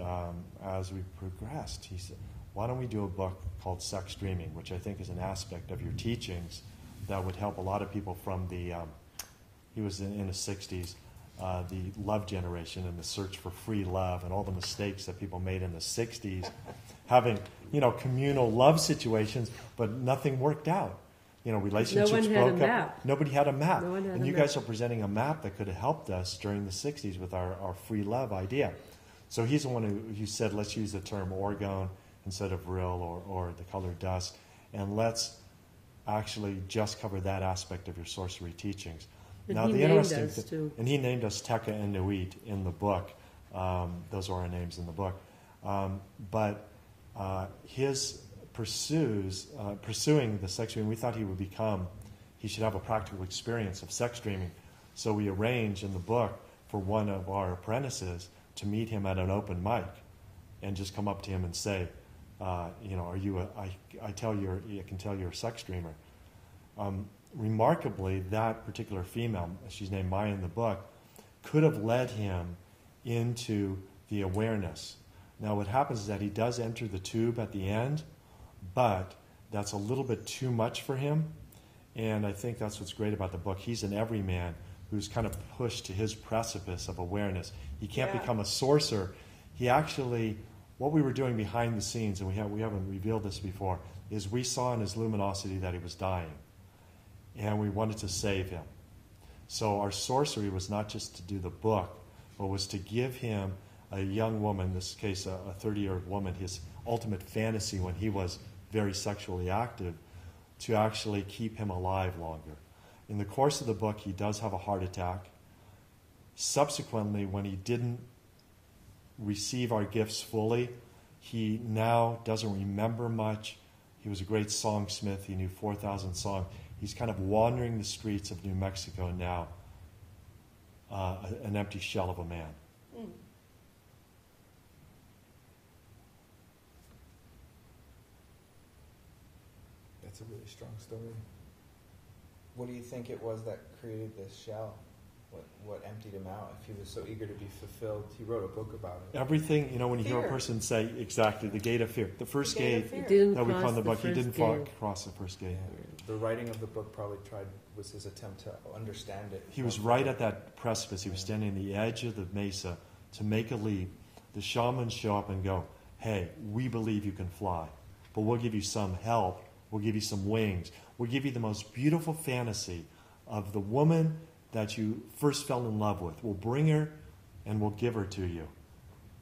as we progressed, he said, "Why don't we do a book called Sex Dreaming," which I think is an aspect of your teachings that would help a lot of people from the, he was in his 60s, the love generation and the search for free love and all the mistakes that people made in the 60s, having, communal love situations, but nothing worked out. Relationships broke up. Nobody had a map. And you guys are presenting a map that could have helped us during the 60s with our free love idea. So he's the one who said, let's use the term orgone instead of real or the color dust, and let's actually just cover that aspect of your sorcery teachings. And now, he the named interesting us too. And he named us Teca and Nurit in the book. Those are our names in the book. But his pursuing the sex dream, we thought he should have a practical experience of sex dreaming. So we arranged in the book for one of our apprentices to meet him at an open mic and just come up to him and say, are you I can tell you're a sex dreamer. Remarkably, that particular female, she's named Maya in the book, could have led him into the awareness. Now what happens is that he does enter the tube at the end, but that's a little bit too much for him, and I think that's what's great about the book. He's an everyman who's kind of pushed to his precipice of awareness. He can't become a sorcerer. He actually, what we were doing behind the scenes, and we haven't revealed this before, is we saw in his luminosity that he was dying, and we wanted to save him. So our sorcery was not just to do the book, but was to give him, a young woman, in this case a 30-year-old woman, his ultimate fantasy when he was very sexually active, to actually keep him alive longer. In the course of the book, he does have a heart attack. Subsequently, when he didn't receive our gifts fully, he now doesn't remember much. He was a great songsmith. He knew 4,000 songs. He's kind of wandering the streets of New Mexico now, an empty shell of a man. Mm. That's a really strong story. What do you think it was that created this shell? What emptied him out? If he was so eager to be fulfilled, he wrote a book about it. Everything, when you hear a Fear. person say, exactly, the gate of fear. The first The gate of gate fear. that we call in the book, he didn't gate. cross the first gate. Yeah. The writing of the book probably was his attempt to understand it. He was right at that precipice. He was standing on the edge of the mesa to make a leap. The shamans show up and go, "Hey, we believe you can fly, but we'll give you some help. We'll give you some wings. We'll give you the most beautiful fantasy of the woman that you first fell in love with. We'll bring her and we'll give her to you.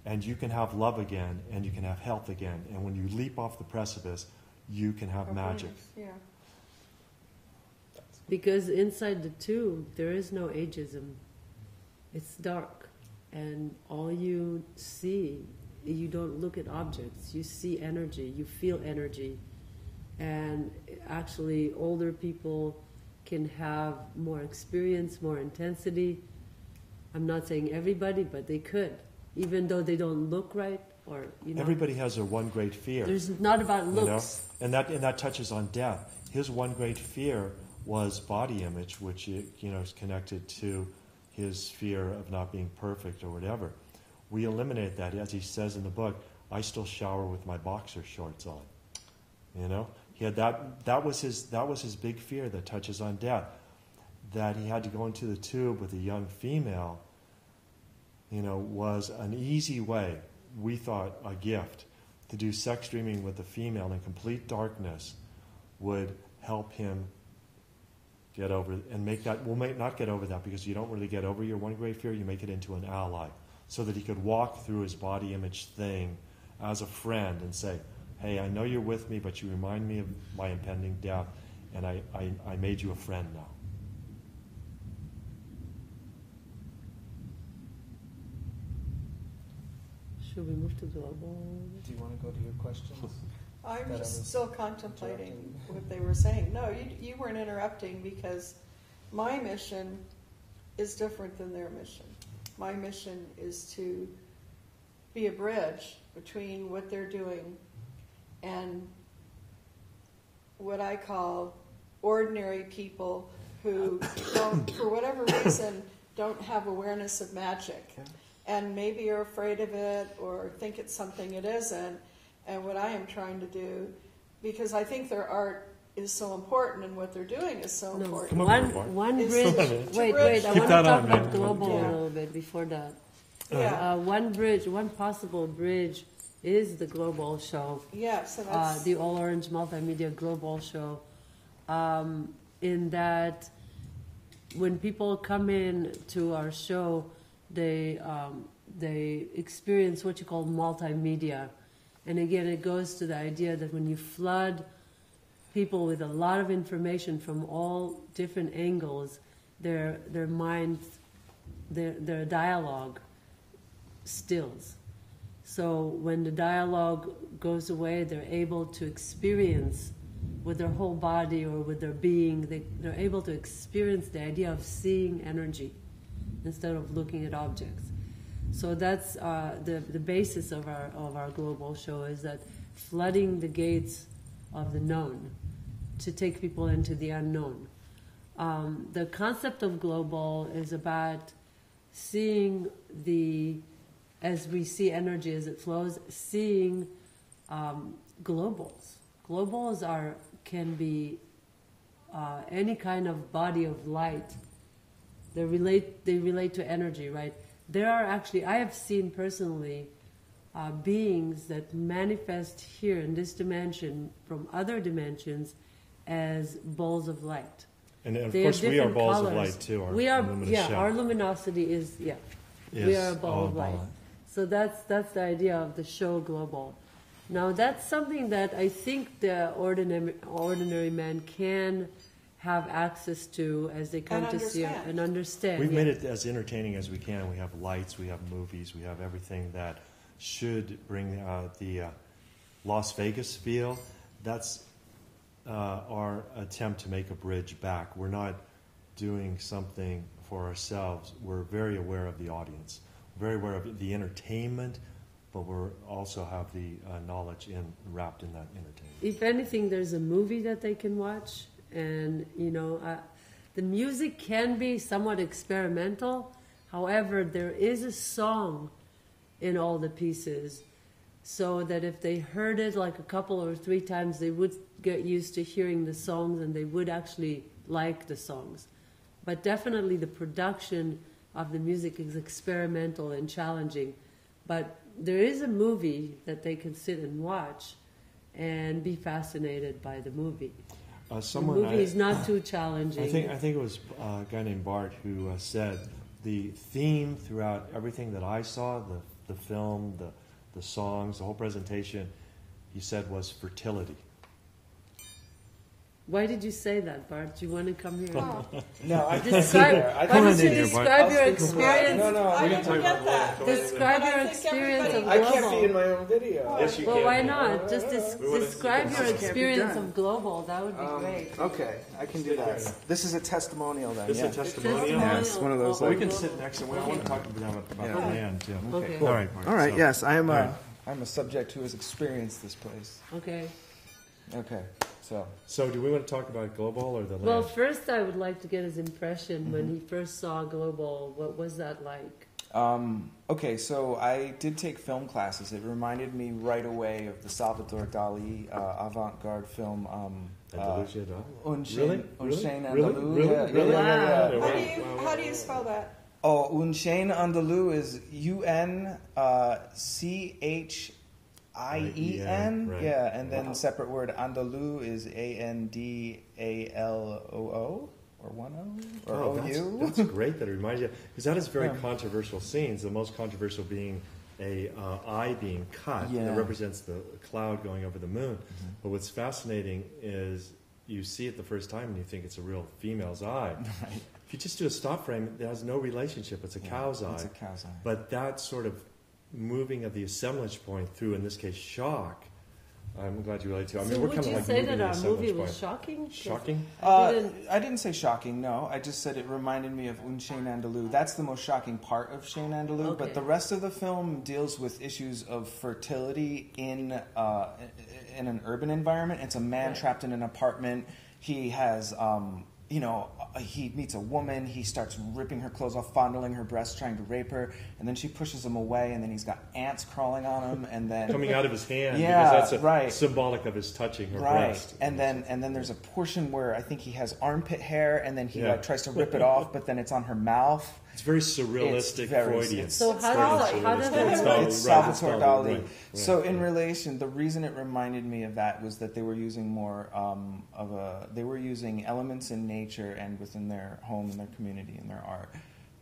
And you can have love again, and you can have health again. And when you leap off the precipice, you can have magic." Yeah. Because inside the tube, there is no ageism. It's dark. And all you see, you don't look at objects. You see energy. You feel energy. And actually, older people can have more experience, more intensity. I'm not saying everybody, but they could. Even though they don't look right, or, Everybody has their one great fear. There's not about looks. And that touches on death. His one great fear was body image, which is connected to his fear of not being perfect or whatever. We eliminate that. As he says in the book, I still shower with my boxer shorts on. You know, he had that was his big fear that touches on death, that he had to go into the tube with a young female, you know, was an easy way, we thought a gift, to do sex dreaming with a female in complete darkness would help him get over, and make that, not get over that, because you don't really get over your one great fear, you make it into an ally, so that he could walk through his body image thing as a friend and say, hey, I know you're with me, but you remind me of my impending death, and I made you a friend now. Should we move to global? Do you want to go to your questions? I'm That I just was still contemplating interrupting. what they were saying. No, you weren't interrupting, because my mission is different than their mission. My mission is to be a bridge between what they're doing and what I call ordinary people who don't, for whatever reason, don't have awareness of magic. Okay. And maybe are afraid of it or think it's something it isn't. And what I am trying to do, because I think their art is so important and what they're doing is so important. Come over here, Bart. One Is- bridge. to Wait, bridge- I Keep want to that talk on, about man. global Yeah. a little bit before that. Yeah. One possible bridge is the global show, Yes, and that's the All Orange Multimedia Global Show. In that, when people come in to our show, they experience what you call multimedia, and again, it goes to the idea that when you flood people with a lot of information from all different angles, their minds, their dialogue stills. So when the dialogue goes away, they're able to experience with their whole body or with their being, they're able to experience the idea of seeing energy instead of looking at objects. So that's the basis of our global show, is that flooding the gates of the known to take people into the unknown. The concept of global is about seeing as we see energy as it flows, seeing globals. Globals can be any kind of body of light. They relate to energy, right? There are actually, I have seen personally beings that manifest here in this dimension from other dimensions as balls of light. And of They course, have we are different balls colors. of light too. We Our our luminosity is, we are a ball of light. So that's the idea of the show global. Now that's something that I think the ordinary man can have access to as they come And to see it understand. and understand. We've yeah. made it as entertaining as we can. We have lights, we have movies, we have everything that should bring the Las Vegas feel. That's our attempt to make a bridge back. We're not doing something for ourselves. We're very aware of the audience, very aware of the entertainment, but we also have the knowledge wrapped in that entertainment. If anything, there's a movie that they can watch, and the music can be somewhat experimental. However, there is a song in all the pieces, so that if they heard it like a couple or 3 times, they would get used to hearing the songs and they would actually like the songs. But definitely the production of the music is experimental and challenging. But there is a movie that they can sit and watch and be fascinated by the movie. The movie is not too challenging. I think it was a guy named Bart who said the theme throughout everything that I saw, the film, the songs, the whole presentation, he said was fertility. Why did you say that, Bart? Do you want to come here? Oh, No, I can't Describe, either. I why Come don't on you in here, Bart. describe your I'll experience? No, I we didn't get that. Describe But I your think experience of everybody- I can't be in global. my own video. Yes, you Well, can. why not? Just We wanna describe see your this. experience done. of global. That would be great. Okay, I can do that. This is a testimonial then. This is yeah. a testimonial. Yeah, it's one of those, Well, we like- can sit next and we want to talk about the Yeah. land too. Okay. All right, Bart. All right. So- Yes, I am. All right. I'm a subject who has experienced this place. Okay. Okay. So do we want to talk about global or the land? Well, first I would like to get his impression when he first saw global. What was that like? Okay, so I did take film classes. It reminded me right away of the Salvador Dali avant-garde film. Andalusia, no? Unchained Andalou. Really? Yeah, Really? yeah. Wow. How do you spell that? Oh, Unchained Andalou is UNCHIEN. Right. Yeah, and then separate word Andalou is ANDALOO. Or 1-0? Or OU? That's great that it reminds you. Because that is very controversial scenes. The most controversial being a eye being cut that represents the cloud going over the moon. Mm-hmm. But what's fascinating is you see it the first time and you think it's a real female's eye. Right. If you just do a stop frame, it has no relationship. It's a cow's eye. It's a cow's eye. But that sort of moving of the assemblage point through, in this case, shock, I'm glad you relate to. I mean, So we're would kind of you like say moving that the our movie assemblage was point. shocking? Shocking? I didn't say shocking, no. I just said it reminded me of Unchained Andalou. That's the most shocking part of Shane Andalou. Okay. But the rest of the film deals with issues of fertility in an urban environment. It's a man trapped in an apartment. He has, he meets a woman. He starts ripping her clothes off, fondling her breasts, trying to rape her. And then she pushes him away, and then he's got ants crawling on him. And then Coming out of his hand, Yeah, because that's symbolic of his touching her breast. And then there's a portion where I think he has armpit hair, and then he tries to rip it off, but then it's on her mouth. It's very surrealistic, Freudian. So how does It's Salvatore Dali. Right. So in relation, the reason it reminded me of that was that they were using they were using elements in nature and within their home and their community and their art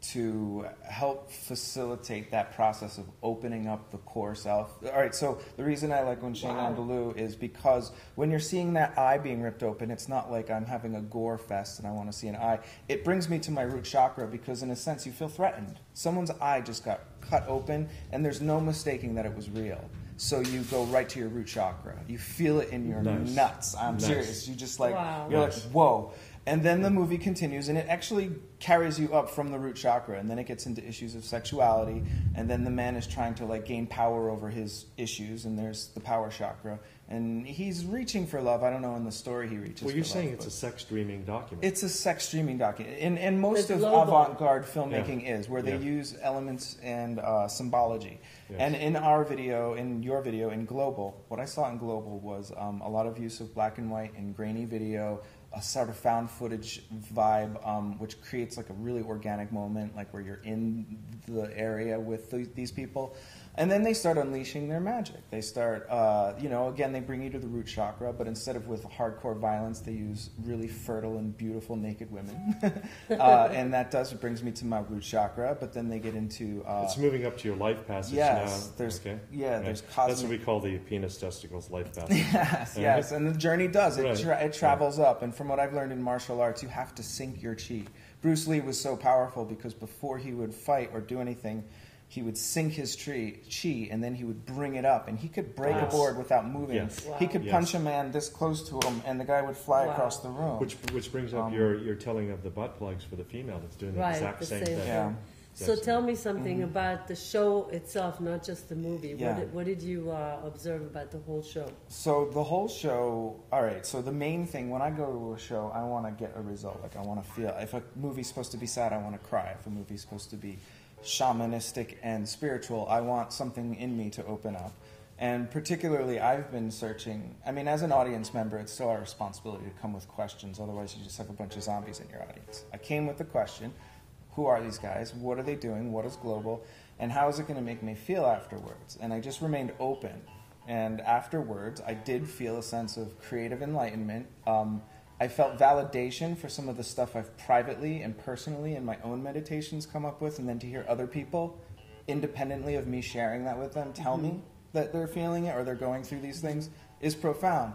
to help facilitate that process of opening up the core self. All right, so the reason I like Unchained Andalou is because when you're seeing that eye being ripped open, it's not like I'm having a gore fest and I want to see an eye. It brings me to my root chakra because in a sense you feel threatened. Someone's eye just got cut open and there's no mistaking that it was real. So you go right to your root chakra. You feel it in your nuts. I'm serious. You just like, you're like, whoa. And then the movie continues, and it actually carries you up from the root chakra, and then it gets into issues of sexuality, and then the man is trying to like gain power over his issues, and there's the power chakra, and he's reaching for love. I don't know in the story he reaches. Well, you're for saying love, it's a sex dreaming document. It's a sex dreaming document, and most of global. avant-garde filmmaking is where they use elements and symbology. Yes. And in our video, in your video, in Global, what I saw in Global was a lot of use of black and white and grainy video. A sort of found footage vibe, which creates like a really organic moment, like where you're in the area with these people. And then they start unleashing their magic. They start, again, they bring you to the root chakra, but instead of with hardcore violence, they use really fertile and beautiful naked women. And that brings me to my root chakra, but then they get into... it's moving up to your life passage now. There's cosmic... That's what we call the penis testicles life passage. Yes, and the journey does. It travels up, and from what I've learned in martial arts, you have to sink your chi. Bruce Lee was so powerful because before he would fight or do anything, he would sink his chi, and then he would bring it up, and he could break a board without moving. Yes. Wow. He could punch a man this close to him, and the guy would fly across the room. Which brings up your telling of the butt plugs for the female that's doing the exact same thing. Yeah. So tell me something about the show itself, not just the movie. Yeah. What did you observe about the whole show? So the whole show, all right, so the main thing, when I go to a show, I want to get a result. Like I want to feel, if a movie's supposed to be sad, I want to cry. If a movie's supposed to be shamanistic and spiritual, I want something in me to open up. And particularly, I've been searching, I mean, as an audience member, it's still our responsibility to come with questions, otherwise you just have a bunch of zombies in your audience. I came with the question, who are these guys? What are they doing? What is Global? And how is it going to make me feel afterwards? And I just remained open. And afterwards, I did feel a sense of creative enlightenment. I felt validation for some of the stuff I've privately and personally in my own meditations come up with, and then to hear other people, independently of me sharing that with them, tell me that they're feeling it or they're going through these things is profound.